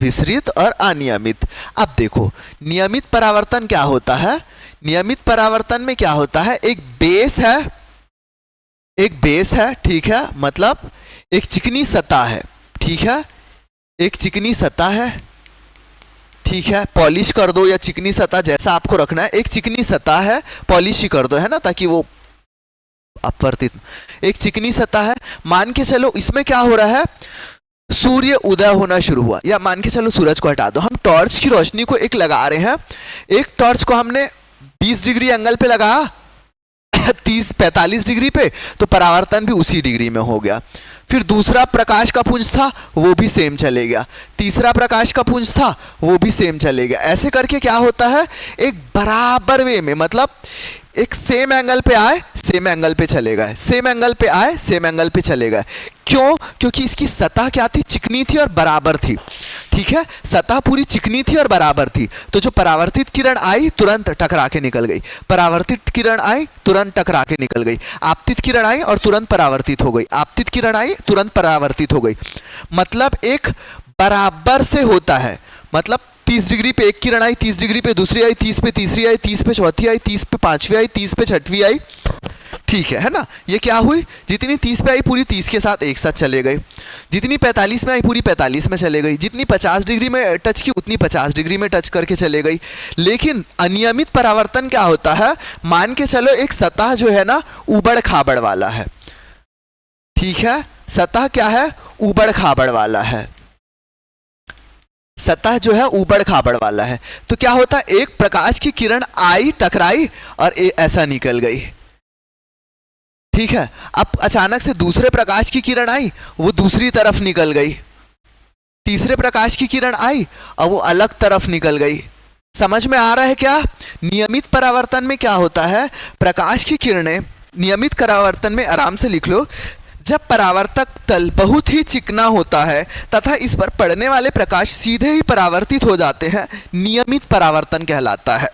A: विसरित और अनियमित। अब देखो नियमित परावर्तन क्या होता है, नियमित परावर्तन में क्या होता है, एक बेस है, एक बेस है, ठीक है, मतलब एक चिकनी सतह है, ठीक है, एक चिकनी सतह है, ठीक है, पॉलिश कर दो या चिकनी सतह जैसा आपको रखना है, एक चिकनी सतह है, पॉलिश ही कर दो, है ना, ताकि वो अपवर्तित, एक चिकनी सतह है। मान के चलो इसमें क्या हो रहा है, सूर्य उदय होना शुरू हुआ, या मान के चलो सूरज को हटा दो, हम टॉर्च की रोशनी को एक लगा रहे हैं, एक टॉर्च को हमने 20 डिग्री एंगल पे लगाया 30-45 डिग्री पे, तो परावर्तन भी उसी डिग्री में हो गया। फिर दूसरा प्रकाश का पुंज था वो भी सेम चले गया, तीसरा प्रकाश का पुंज था वो भी सेम चले गया। ऐसे करके क्या होता है, एक बराबर वे में, मतलब एक सेम एंगल पे आए सेम एंगल पे चले गए, सेम एंगल पे आए सेम एंगल पे चले गए। क्यों? क्योंकि इसकी सतह क्या थी, चिकनी थी और बराबर थी, ठीक है, सतह पूरी चिकनी थी और बराबर थी। तो जो परावर्तित किरण आई तुरंत टकरा के निकल गई, परावर्तित किरण आई तुरंत टकरा के निकल गई, आपतित किरण आई और तुरंत परावर्तित हो गई, आपतित किरण आई तुरंत परावर्तित हो गई। मतलब एक बराबर से होता है, मतलब 30 डिग्री पे एक किरण आई, 30 डिग्री पे दूसरी आई, 30 पे तीसरी आई, 30 पे चौथी आई, 30 पे पांचवी आई, 30 पे छठवीं आई, ठीक है ना। ये क्या हुई, जितनी 30 पे आई पूरी 30 के साथ एक साथ चले गए, जितनी 45 में आई पूरी 45 में चले गई, जितनी 50 डिग्री में टच की उतनी 50 डिग्री में टच करके चले गई। लेकिन अनियमित परावर्तन क्या होता है, मान के चलो एक सतह जो है ना ऊबड़ खाबड़ वाला है, ठीक है, सतह क्या है, ऊबड़ खाबड़ वाला है, सतह जो है ऊबड़ खाबड़ वाला है, तो क्या होता है, एक प्रकाश की किरण आई, टकराई और ऐसा निकल गई। ठीक है, अब अचानक से दूसरे प्रकाश की किरण आई, वो दूसरी तरफ निकल गई। तीसरे प्रकाश की किरण आई और वो अलग तरफ निकल गई। समझ में आ रहा है क्या? नियमित परावर्तन में क्या होता है, प्रकाश की किरणें नियमित परावर्तन में, आराम से लिख लो, जब परावर्तक तल बहुत ही चिकना होता है तथा इस पर पड़ने वाले प्रकाश सीधे ही परावर्तित हो जाते हैं, नियमित परावर्तन कहलाता है।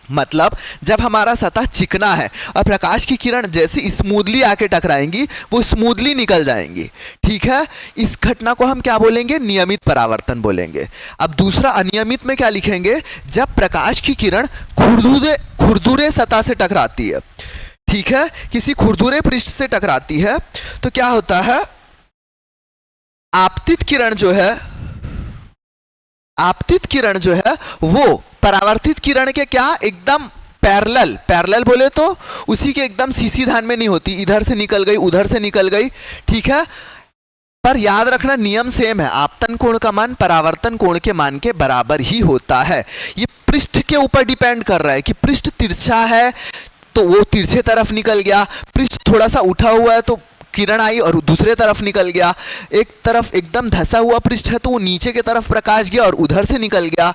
A: मतलब जब हमारा सतह चिकना है और प्रकाश की किरण जैसे स्मूथली आके टकराएंगी, वो स्मूथली निकल जाएंगी। ठीक है, इस घटना को हम क्या बोलेंगे, नियमित परावर्तन बोलेंगे। अब दूसरा अनियमित में क्या लिखेंगे, जब प्रकाश की किरण खुरदुरे सतह से टकराती है। ठीक है, किसी खुरदुरे पृष्ठ से टकराती है तो क्या होता है, आपतित किरण जो है वो परावर्तित किरण के क्या एकदम पैरेलल बोले तो उसी के एकदम सीधान में नहीं होती, इधर से निकल गई उधर से निकल गई। ठीक है, पर याद रखना नियम सेम है, आपतन कोण का मान परावर्तन कोण के मान के बराबर ही होता है। ये पृष्ठ के ऊपर डिपेंड कर रहा है कि पृष्ठ तिरछा है तो वो तिरछे तरफ निकल गया, पृष्ठ थोड़ा सा उठा हुआ है तो किरण आई और दूसरे तरफ निकल गया, एक तरफ एकदम धसा हुआ पृष्ठ है तो वो नीचे की तरफ प्रकाश गया और उधर से निकल गया।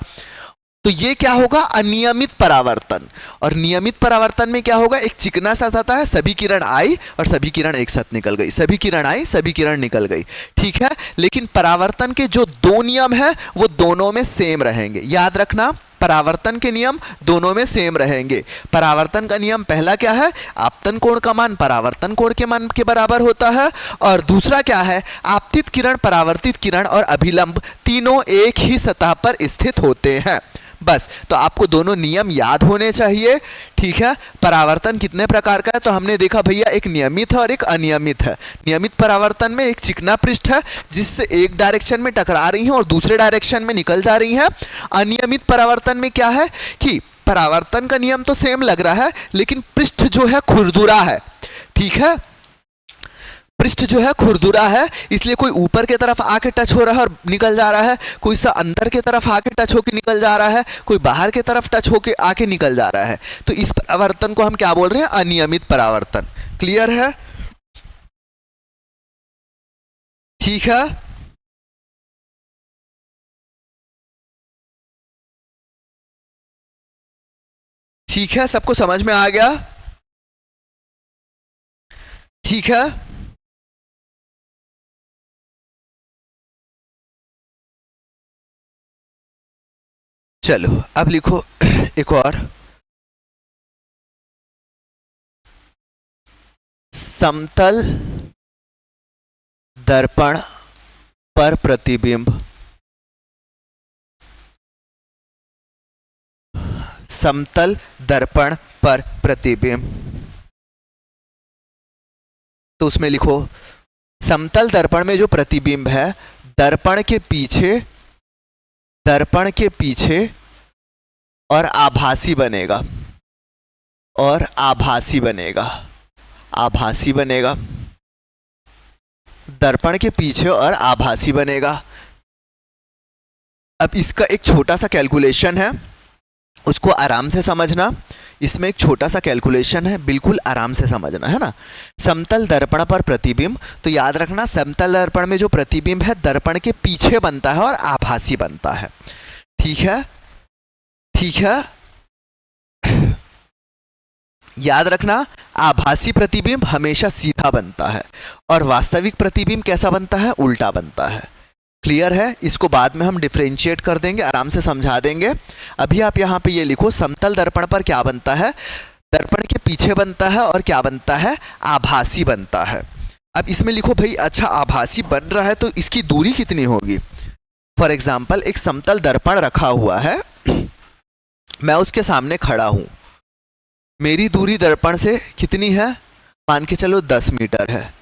A: तो ये क्या होगा, अनियमित परावर्तन। और नियमित परावर्तन में क्या होगा, एक चिकना सा सतह है, सभी किरण आई और सभी किरण एक साथ निकल गई, सभी किरण आई सभी किरण निकल गई। ठीक है, लेकिन परावर्तन के जो दो नियम है वो दोनों में सेम रहेंगे। याद रखना, परावर्तन के नियम दोनों में सेम रहेंगे। परावर्तन का नियम पहला क्या है, आपतन कोण का मान परावर्तन कोण के मान के बराबर होता है, और दूसरा क्या है, आपतित किरण, परावर्तित किरण और अभिलंब तीनों एक ही सतह पर स्थित होते हैं। बस, तो आपको दोनों नियम याद होने चाहिए। ठीक है, परावर्तन कितने प्रकार का है तो हमने देखा भैया, एक नियमित है और एक अनियमित है। नियमित परावर्तन में एक चिकना पृष्ठ है जिससे एक डायरेक्शन में टकरा रही हैं और दूसरे डायरेक्शन में निकल जा रही हैं। अनियमित परावर्तन में क्या है कि परावर्तन का नियम तो सेम लग रहा है लेकिन पृष्ठ जो है खुरदुरा है। ठीक है, पृष्ठ जो है खुरदुरा है, इसलिए कोई ऊपर की तरफ आके टच हो रहा है और निकल जा रहा है, कोई सा अंदर की तरफ आके टच होके निकल जा रहा है, कोई बाहर की तरफ टच होके आके निकल जा रहा है। तो इस परावर्तन को हम क्या बोल रहे हैं, अनियमित परावर्तन। क्लियर है? ठीक है, ठीक है, सबको समझ में आ गया? ठीक है, चलो अब लिखो एक और, समतल दर्पण पर प्रतिबिंब, समतल दर्पण पर प्रतिबिंब। तो उसमें लिखो, समतल दर्पण में जो प्रतिबिंब है दर्पण के पीछे और आभासी बनेगा, दर्पण के पीछे और आभासी बनेगा। अब इसका एक छोटा सा कैलकुलेशन है, उसको आराम से समझना। इसमें एक छोटा सा कैलकुलेशन है, बिल्कुल आराम से समझना है ना। समतल दर्पण पर प्रतिबिंब, तो याद रखना समतल दर्पण में जो प्रतिबिंब है दर्पण के पीछे बनता है और आभासी बनता है। ठीक है, ठीक है, याद रखना आभासी प्रतिबिंब हमेशा सीधा बनता है और वास्तविक प्रतिबिंब कैसा बनता है, उल्टा बनता है। क्लियर है? इसको बाद में हम डिफरेंशिएट कर देंगे, आराम से समझा देंगे। अभी आप यहाँ पे ये लिखो, समतल दर्पण पर क्या बनता है, दर्पण के पीछे बनता है और क्या बनता है, आभासी बनता है। अब इसमें लिखो भाई, अच्छा आभासी बन रहा है तो इसकी दूरी कितनी होगी। फॉर एग्जाम्पल एक समतल दर्पण रखा हुआ है, मैं उसके सामने खड़ा हूँ, मेरी दूरी दर्पण से कितनी है, मान के चलो 10 मीटर है,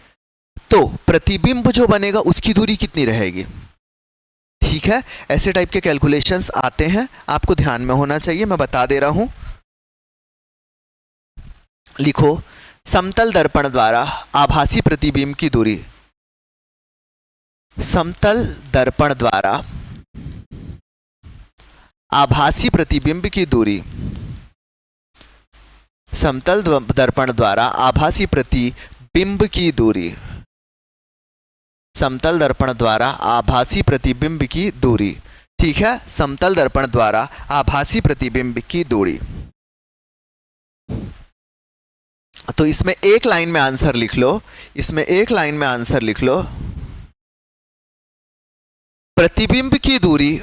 A: तो प्रतिबिंब जो बनेगा उसकी दूरी कितनी रहेगी। ठीक है, ऐसे टाइप के कैलकुलेशंस आते हैं, आपको ध्यान में होना चाहिए, मैं बता दे रहा हूं। लिखो, समतल दर्पण द्वारा आभासी प्रतिबिंब की दूरी, समतल दर्पण द्वारा आभासी प्रतिबिंब की दूरी, समतल दर्पण द्वारा आभासी प्रतिबिंब की दूरी, समतल दर्पण द्वारा आभासी प्रतिबिंब की दूरी। ठीक है, समतल दर्पण द्वारा आभासी प्रतिबिंब की दूरी। तो इसमें एक लाइन में आंसर लिख लो, इसमें एक लाइन में आंसर लिख लो, प्रतिबिंब की दूरी,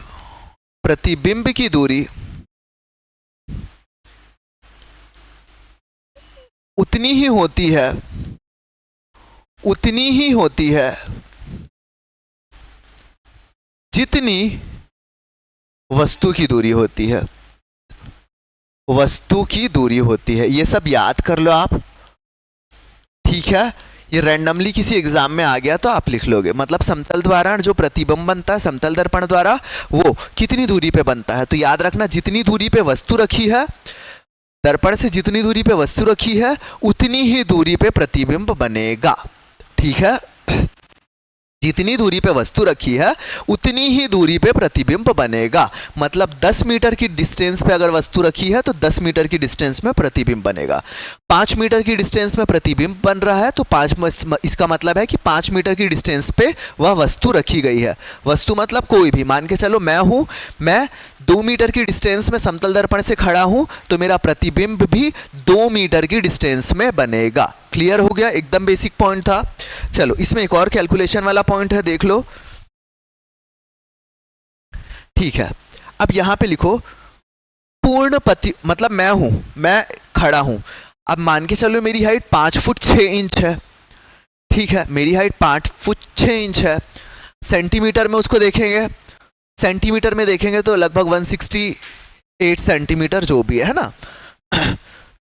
A: प्रतिबिंब की दूरी उतनी ही होती है, उतनी ही होती है जितनी वस्तु की दूरी होती है, वस्तु की दूरी होती है। ये सब याद कर लो आप। ठीक है, ये रैंडमली किसी एग्जाम में आ गया तो आप लिख लोगे। मतलब समतल द्वारा जो प्रतिबिंब बनता है समतल दर्पण द्वारा, वो कितनी दूरी पे बनता है। तो याद रखना, जितनी दूरी पे वस्तु रखी है, दर्पण से जितनी दूरी पे वस्तु रखी है उतनी ही दूरी पे प्रतिबिंब बनेगा। ठीक है, जितनी दूरी पे वस्तु रखी है उतनी ही दूरी पे प्रतिबिंब बनेगा। मतलब 10 मीटर की डिस्टेंस पे अगर वस्तु रखी है तो 10 मीटर की डिस्टेंस में प्रतिबिंब बनेगा। 5 मीटर की डिस्टेंस में प्रतिबिंब बन रहा है तो 5, इसका मतलब है कि 5 मीटर की डिस्टेंस पे वह वस्तु रखी गई है। वस्तु मतलब कोई भी, मान के चलो मैं 2 मीटर की डिस्टेंस में समतल दर्पण से खड़ा हूं तो मेरा प्रतिबिंब भी 2 मीटर की डिस्टेंस में बनेगा। क्लियर हो गया, एकदम बेसिक पॉइंट था। चलो इसमें एक और कैलकुलेशन वाला पॉइंट है, देख लो। ठीक है, अब यहां पे लिखो पूर्ण पति, मतलब मैं खड़ा हूं। अब मान के चलो मेरी हाइट 5 फुट 6 इंच है। ठीक है, मेरी हाइट 5 फुट 6 इंच है। सेंटीमीटर में उसको देखेंगे, सेंटीमीटर में देखेंगे तो लगभग 168 सेंटीमीटर जो भी है ना।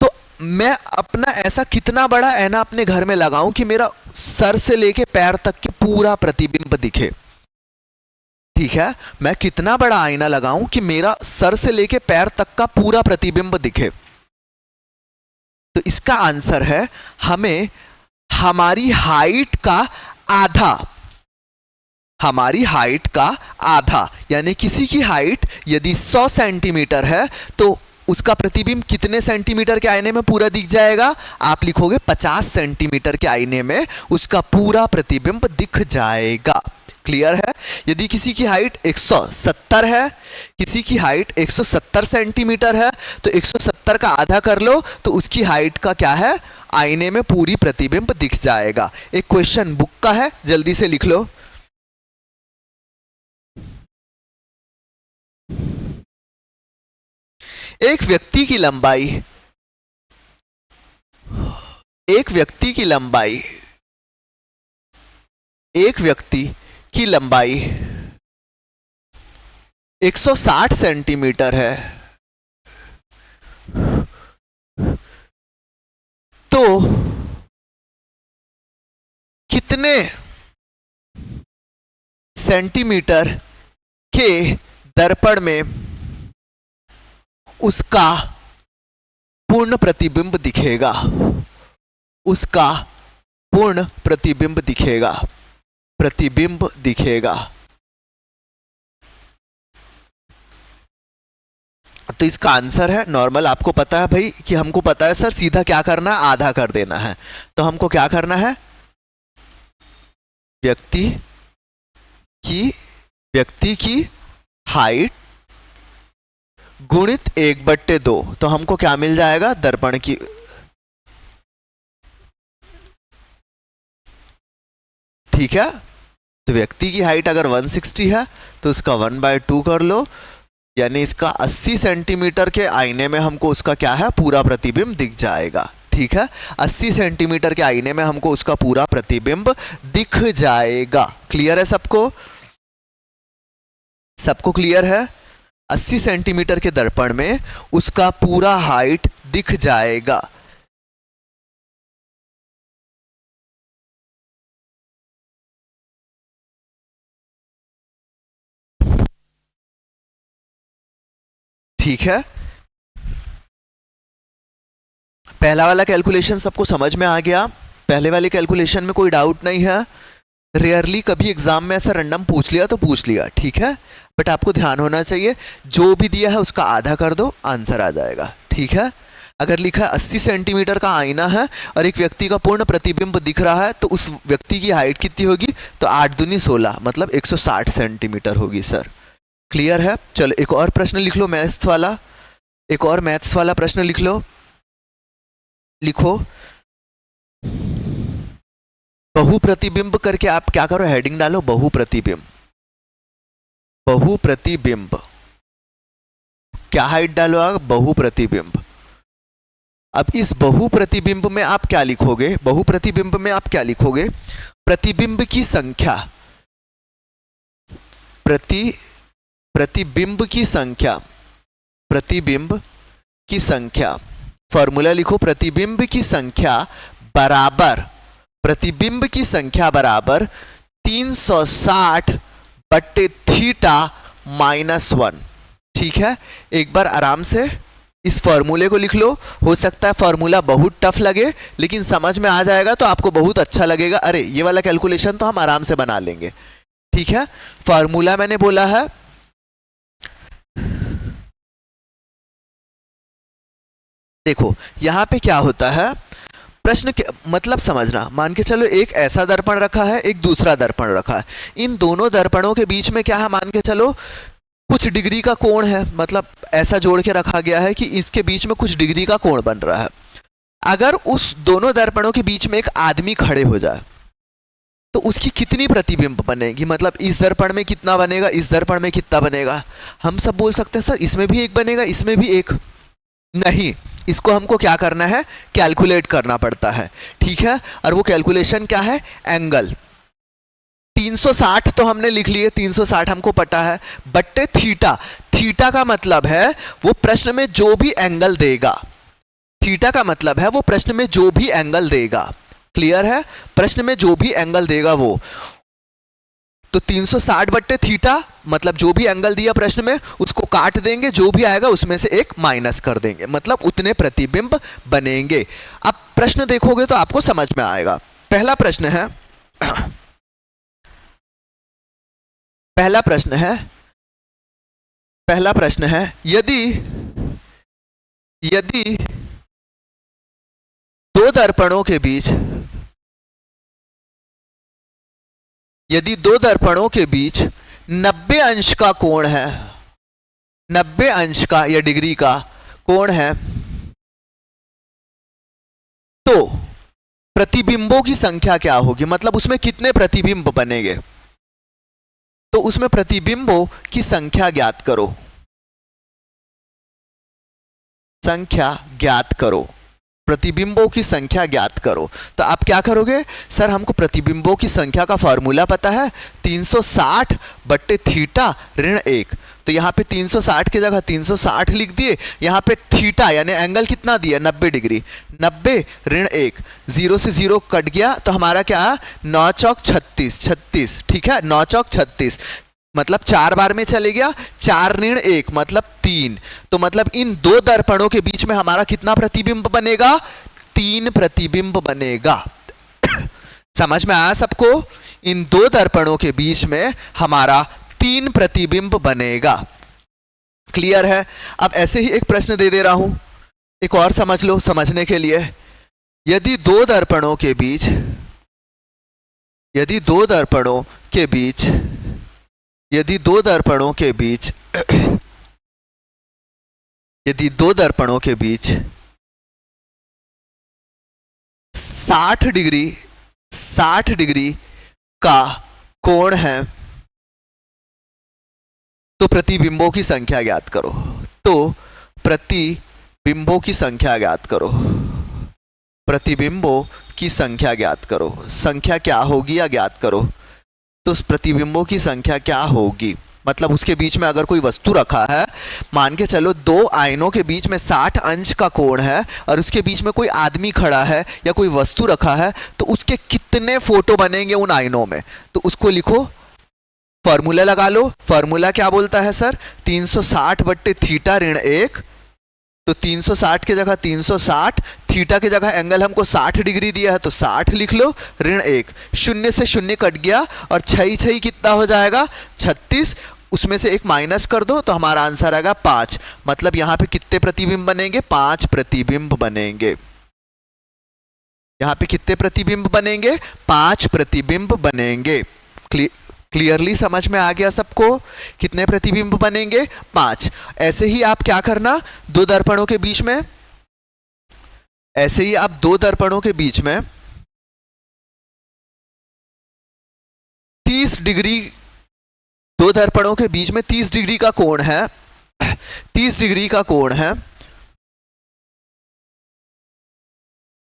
A: तो मैं अपना ऐसा कितना बड़ा ऐना अपने घर में लगाऊं कि मेरा सर से लेके पैर तक के पूरा प्रतिबिंब दिखे। ठीक है, मैं कितना बड़ा आईना लगाऊं कि मेरा सर से लेके पैर तक का पूरा प्रतिबिंब दिखे। तो इसका आंसर है हमें हमारी हाइट का आधा, हमारी हाइट का आधा, यानी किसी की हाइट यदि 100 सेंटीमीटर है तो उसका प्रतिबिंब कितने सेंटीमीटर के आईने में पूरा दिख जाएगा। आप लिखोगे 50 सेंटीमीटर के आईने में उसका पूरा प्रतिबिंब दिख जाएगा। क्लियर है। यदि किसी की हाइट 170 है, किसी की हाइट 170 सेंटीमीटर है तो 170 का आधा कर लो तो उसकी हाइट का क्या है, आईने में पूरी प्रतिबिंब दिख जाएगा। एक क्वेश्चन बुक का है, जल्दी से लिख लो। एक व्यक्ति की लंबाई, एक व्यक्ति की लंबाई, एक व्यक्ति की लंबाई 160 सेंटीमीटर है तो कितने सेंटीमीटर के दर्पण में उसका पूर्ण प्रतिबिंब दिखेगा, उसका पूर्ण प्रतिबिंब दिखेगा, प्रतिबिंब दिखेगा। तो इसका आंसर है नॉर्मल, आपको पता है भाई कि हमको पता है सर सीधा क्या करना है, आधा कर देना है। तो हमको क्या करना है, व्यक्ति की हाइट गुणित 1/2। तो हमको क्या मिल जाएगा, दर्पण की, ठीक है। तो व्यक्ति की हाइट अगर 160 है तो उसका 1/2 कर लो, यानी इसका 80 सेंटीमीटर के आईने में हमको उसका क्या है, पूरा प्रतिबिंब दिख जाएगा। ठीक है, 80 सेंटीमीटर के आईने में हमको उसका पूरा प्रतिबिंब दिख जाएगा। क्लियर है सबको, सबको क्लियर है। 80 सेंटीमीटर के दर्पण में उसका पूरा हाइट दिख जाएगा। ठीक है, पहला वाला कैलकुलेशन सबको समझ में आ गया। पहले वाले कैलकुलेशन में कोई डाउट नहीं है। रेयरली कभी एग्जाम में ऐसा रैंडम पूछ लिया तो पूछ लिया, ठीक है, बट आपको ध्यान होना चाहिए जो भी दिया है उसका आधा कर दो, आंसर आ जाएगा, ठीक है। अगर लिखा है 80 सेंटीमीटर का आईना है और एक व्यक्ति का पूर्ण प्रतिबिंब दिख रहा है तो उस व्यक्ति की हाइट कितनी होगी, तो 8 दूनी 16 मतलब 160 सेंटीमीटर होगी सर। क्लियर है। चलो एक और प्रश्न लिख लो मैथ्स वाला, एक और मैथ्स वाला प्रश्न लिख लो। लिखो बहुप्रतिबिंब करके आप क्या करो, हेडिंग डालो बहुप्रतिबिंब। बहुप्रतिबिंब क्या हाइट डालो आप, बहुप्रतिबिंब। अब इस बहुप्रतिबिंब में आप क्या लिखोगे, बहुप्रतिबिंब में आप क्या लिखोगे, प्रतिबिंब की संख्या, प्रतिबिंब की संख्या, प्रतिबिंब की संख्या, फॉर्मूला लिखो, प्रतिबिंब की संख्या बराबर, प्रतिबिंब की संख्या बराबर 360 बट्टे थीटा -1, ठीक है। एक बार आराम से इस फॉर्मूले को लिख लो। हो सकता है फॉर्मूला बहुत टफ लगे लेकिन समझ में आ जाएगा तो आपको बहुत अच्छा लगेगा, अरे ये वाला कैलकुलेशन तो हम आराम से बना लेंगे, ठीक है। फॉर्मूला मैंने बोला है देखो यहां पे क्या होता है, प्रश्न के मतलब समझना, मान के चलो एक ऐसा दर्पण रखा है, एक दूसरा दर्पण रखा है, इन दोनों दर्पणों के बीच में क्या है, मान के चलो कुछ डिग्री का कोण है, मतलब ऐसा जोड़ के रखा गया है कि इसके बीच में कुछ डिग्री का कोण बन रहा है। अगर उस दोनों दर्पणों के बीच में एक आदमी खड़े हो जाए तो उसकी कितनी प्रतिबिंब बनेगी, मतलब इस दर्पण में कितना बनेगा, इस दर्पण में कितना बनेगा। हम सब बोल सकते हैं सर इसमें भी एक बनेगा, इसमें भी एक, नहीं, इसको हमको क्या करना है, कैलकुलेट करना पड़ता है, ठीक है। और वो कैलकुलेशन क्या है, एंगल। 360 तो हमने लिख लिए, 360 हमको पता है, बट्टे थीटा, थीटा का मतलब है वो प्रश्न में जो भी एंगल देगा, थीटा का मतलब है वो प्रश्न में जो भी एंगल देगा, क्लियर है, प्रश्न में जो भी एंगल देगा वो, तो 360 बट्टे थीटा मतलब जो भी एंगल दिया प्रश्न में उसको काट देंगे, जो भी आएगा उसमें से एक माइनस कर देंगे, मतलब उतने प्रतिबिंब बनेंगे। अब प्रश्न देखोगे तो आपको समझ में आएगा। पहला प्रश्न है, पहला प्रश्न है, पहला प्रश्न है, यदि दो दर्पणों के बीच, यदि दो दर्पणों के बीच 90 अंश का कोण है, 90 अंश का या डिग्री का कोण है, तो प्रतिबिंबों की संख्या क्या होगी, मतलब उसमें कितने प्रतिबिंब बनेंगे। तो उसमें प्रतिबिंबों की संख्या ज्ञात करो, संख्या ज्ञात करो, प्रतिबिंबों की संख्या ज्ञात करो। तो आप क्या करोगे, सर हमको प्रतिबिंबों की संख्या का फॉर्मूला पता है 360 बट्टे थीटा ऋण 1, तो यहाँ पे 360 की जगह 360 लिख दिए, यहाँ पे थीटा यानी एंगल कितना दिया 90 डिग्री, 90 ऋण 1, 0 से 0 कट गया तो हमारा क्या, 9 चौक 36, 36, ठीक है, 9 चौक 36 मतलब 4 बार में चले गया, 4 ऋण 1 मतलब 3, तो मतलब इन दो दर्पणों के बीच में हमारा कितना प्रतिबिंब बनेगा, 3 प्रतिबिंब बनेगा। समझ में आया सबको, इन दो दर्पणों के बीच में हमारा 3 प्रतिबिंब बनेगा, क्लियर है। अब ऐसे ही एक प्रश्न दे दे रहा हूं, एक और समझ लो समझने के लिए, यदि दो दर्पणों के बीच, यदि दो दर्पणों के बीच, यदि दो दर्पणों के बीच, यदि दो दर्पणों के बीच 60 डिग्री, 60 डिग्री का कोण है तो प्रतिबिंबों की संख्या ज्ञात करो, तो प्रतिबिंबों की संख्या ज्ञात करो, प्रतिबिंबों की संख्या ज्ञात करो, संख्या क्या होगी या ज्ञात करो। तो उस प्रतिबिंबों की संख्या क्या होगी, मतलब उसके बीच में अगर कोई वस्तु रखा है, मान के चलो दो आयनों के बीच में 60 अंश का कोण है और उसके बीच में कोई आदमी खड़ा है या कोई वस्तु रखा है, तो उसके कितने फोटो बनेंगे उन आयनों में, तो उसको लिखो, फॉर्मूला लगा लो। फॉर्मूला क्या बोलता है सर, 360 बट्टे थीटा ऋण 1, तो 360 की जगह 360, थीटा की जगह एंगल हमको 60 डिग्री दिया है तो 60 लिख लो, ऋण 1, शून्य से शून्य कट गया और 6 कितना हो जाएगा 36, उसमें से एक माइनस कर दो तो हमारा आंसर आएगा 5। मतलब यहाँ पे कितने प्रतिबिंब बनेंगे, 5 प्रतिबिंब बनेंगे। यहाँ पे कितने प्रतिबिंब बनेंगे, 5 प्रतिबिंब बनेंगे। क्लियरली समझ में आ गया सबको, कितने प्रतिबिंब बनेंगे, 5। ऐसे ही आप क्या करना, दो दर्पणों के बीच में, ऐसे ही आप दो दर्पणों के बीच में 30 डिग्री, दो दर्पणों के बीच में 30 डिग्री का कोण है, 30 डिग्री का कोण है,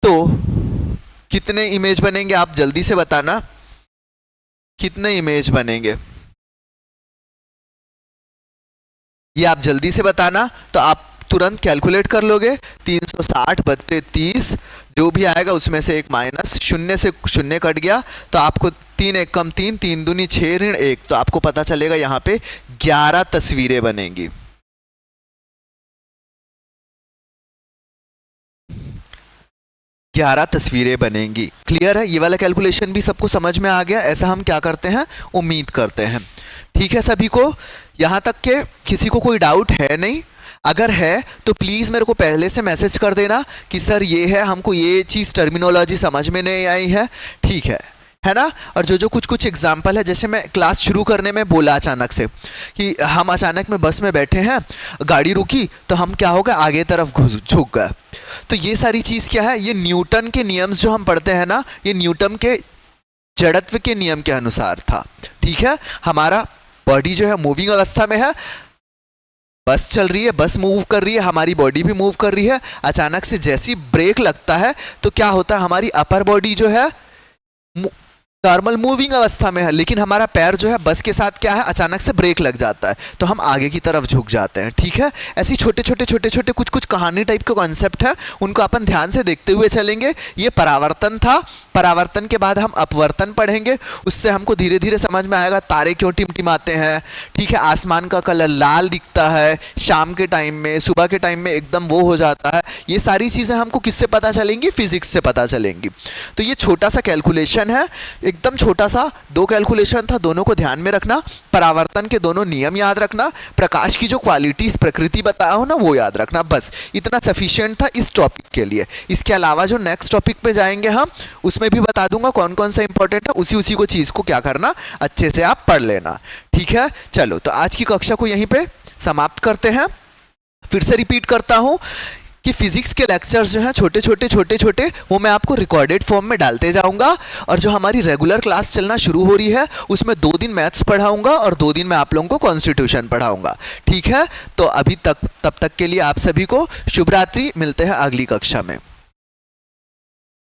A: तो कितने इमेज बनेंगे आप जल्दी से बताना, कितने इमेज बनेंगे ये आप जल्दी से बताना। तो आप तुरंत कैलकुलेट कर लोगे, 360 बटे 30 जो भी आएगा उसमें से एक माइनस, शून्य से शून्य कट गया तो आपको 3 1 कम 3, 3 दूनी 6, ऋण 1, तो आपको पता चलेगा यहाँ पे 11 तस्वीरें बनेंगी। 11 तस्वीरें बनेंगी। क्लियर है, ये वाला कैलकुलेशन भी सबको समझ में आ गया। ऐसा हम क्या करते हैं, उम्मीद करते हैं। ठीक है सभी को, यहाँ तक के किसी को कोई डाउट है नहीं? अगर है तो प्लीज़ मेरे को पहले से मैसेज कर देना कि सर ये है, हमको ये चीज़ टर्मिनोलॉजी समझ में नहीं आई है। ठीक है ना। और जो जो कुछ एग्जाम्पल है, जैसे मैं क्लास शुरू करने में बोला अचानक से कि हम अचानक में बस में बैठे हैं, गाड़ी रुकी तो हम क्या हो गए, आगे तरफ झुक गए। तो ये सारी चीज़ क्या है, ये न्यूटन के नियम जो हम पढ़ते हैं ना, ये न्यूटन के जड़त्व के नियम के अनुसार था। ठीक है, हमारा बॉडी जो है मूविंग अवस्था में है, बस चल रही है, बस मूव कर रही है, हमारी बॉडी भी मूव कर रही है। अचानक से जैसी ब्रेक लगता है तो क्या होता है, हमारी अपर बॉडी जो है नॉर्मल मूविंग अवस्था में है, लेकिन हमारा पैर जो है बस के साथ क्या है, अचानक से ब्रेक लग जाता है तो हम आगे की तरफ झुक जाते हैं। ठीक है, ऐसी छोटे छोटे कुछ कहानी टाइप के कॉन्सेप्ट है, उनको अपन ध्यान से देखते हुए चलेंगे। ये परावर्तन था, परावर्तन के बाद हम अपवर्तन पढ़ेंगे, उससे हमको धीरे धीरे समझ में आएगा तारे क्यों टिमटिमाते हैं। ठीक है, आसमान का कलर लाल दिखता है शाम के टाइम में, सुबह के टाइम में एकदम वो हो जाता है। ये सारी चीज़ें हमको किससे पता चलेंगी, फिजिक्स से पता चलेंगी। तो ये छोटा सा कैलकुलेशन है, एकदम छोटा सा, 2 कैलकुलेशन था, दोनों को ध्यान में रखना। परावर्तन के दोनों नियम याद रखना, प्रकाश की जो क्वालिटीज प्रकृति बताया हो ना वो याद रखना, बस इतना सफिशिएंट था इस टॉपिक के लिए। इसके अलावा जो नेक्स्ट टॉपिक पे जाएंगे हम, उसमें भी बता दूंगा कौन कौन सा इंपॉर्टेंट है, उसी को चीज़ को क्या करना, अच्छे से आप पढ़ लेना। ठीक है, चलो तो आज की कक्षा को यहीं पे समाप्त करते हैं। फिर से रिपीट करता हूं कि फिजिक्स के लेक्चर्स जो हैं छोटे छोटे वो मैं आपको रिकॉर्डेड फॉर्म में डालते जाऊंगा, और जो हमारी रेगुलर क्लास चलना शुरू हो रही है उसमें 2 दिन मैथ्स पढ़ाऊंगा और 2 दिन मैं आप लोगों को कॉन्स्टिट्यूशन पढ़ाऊंगा। ठीक है, तो अभी तक तब तक के लिए आप सभी को शुभ रात्रि, मिलते हैं अगली कक्षा में।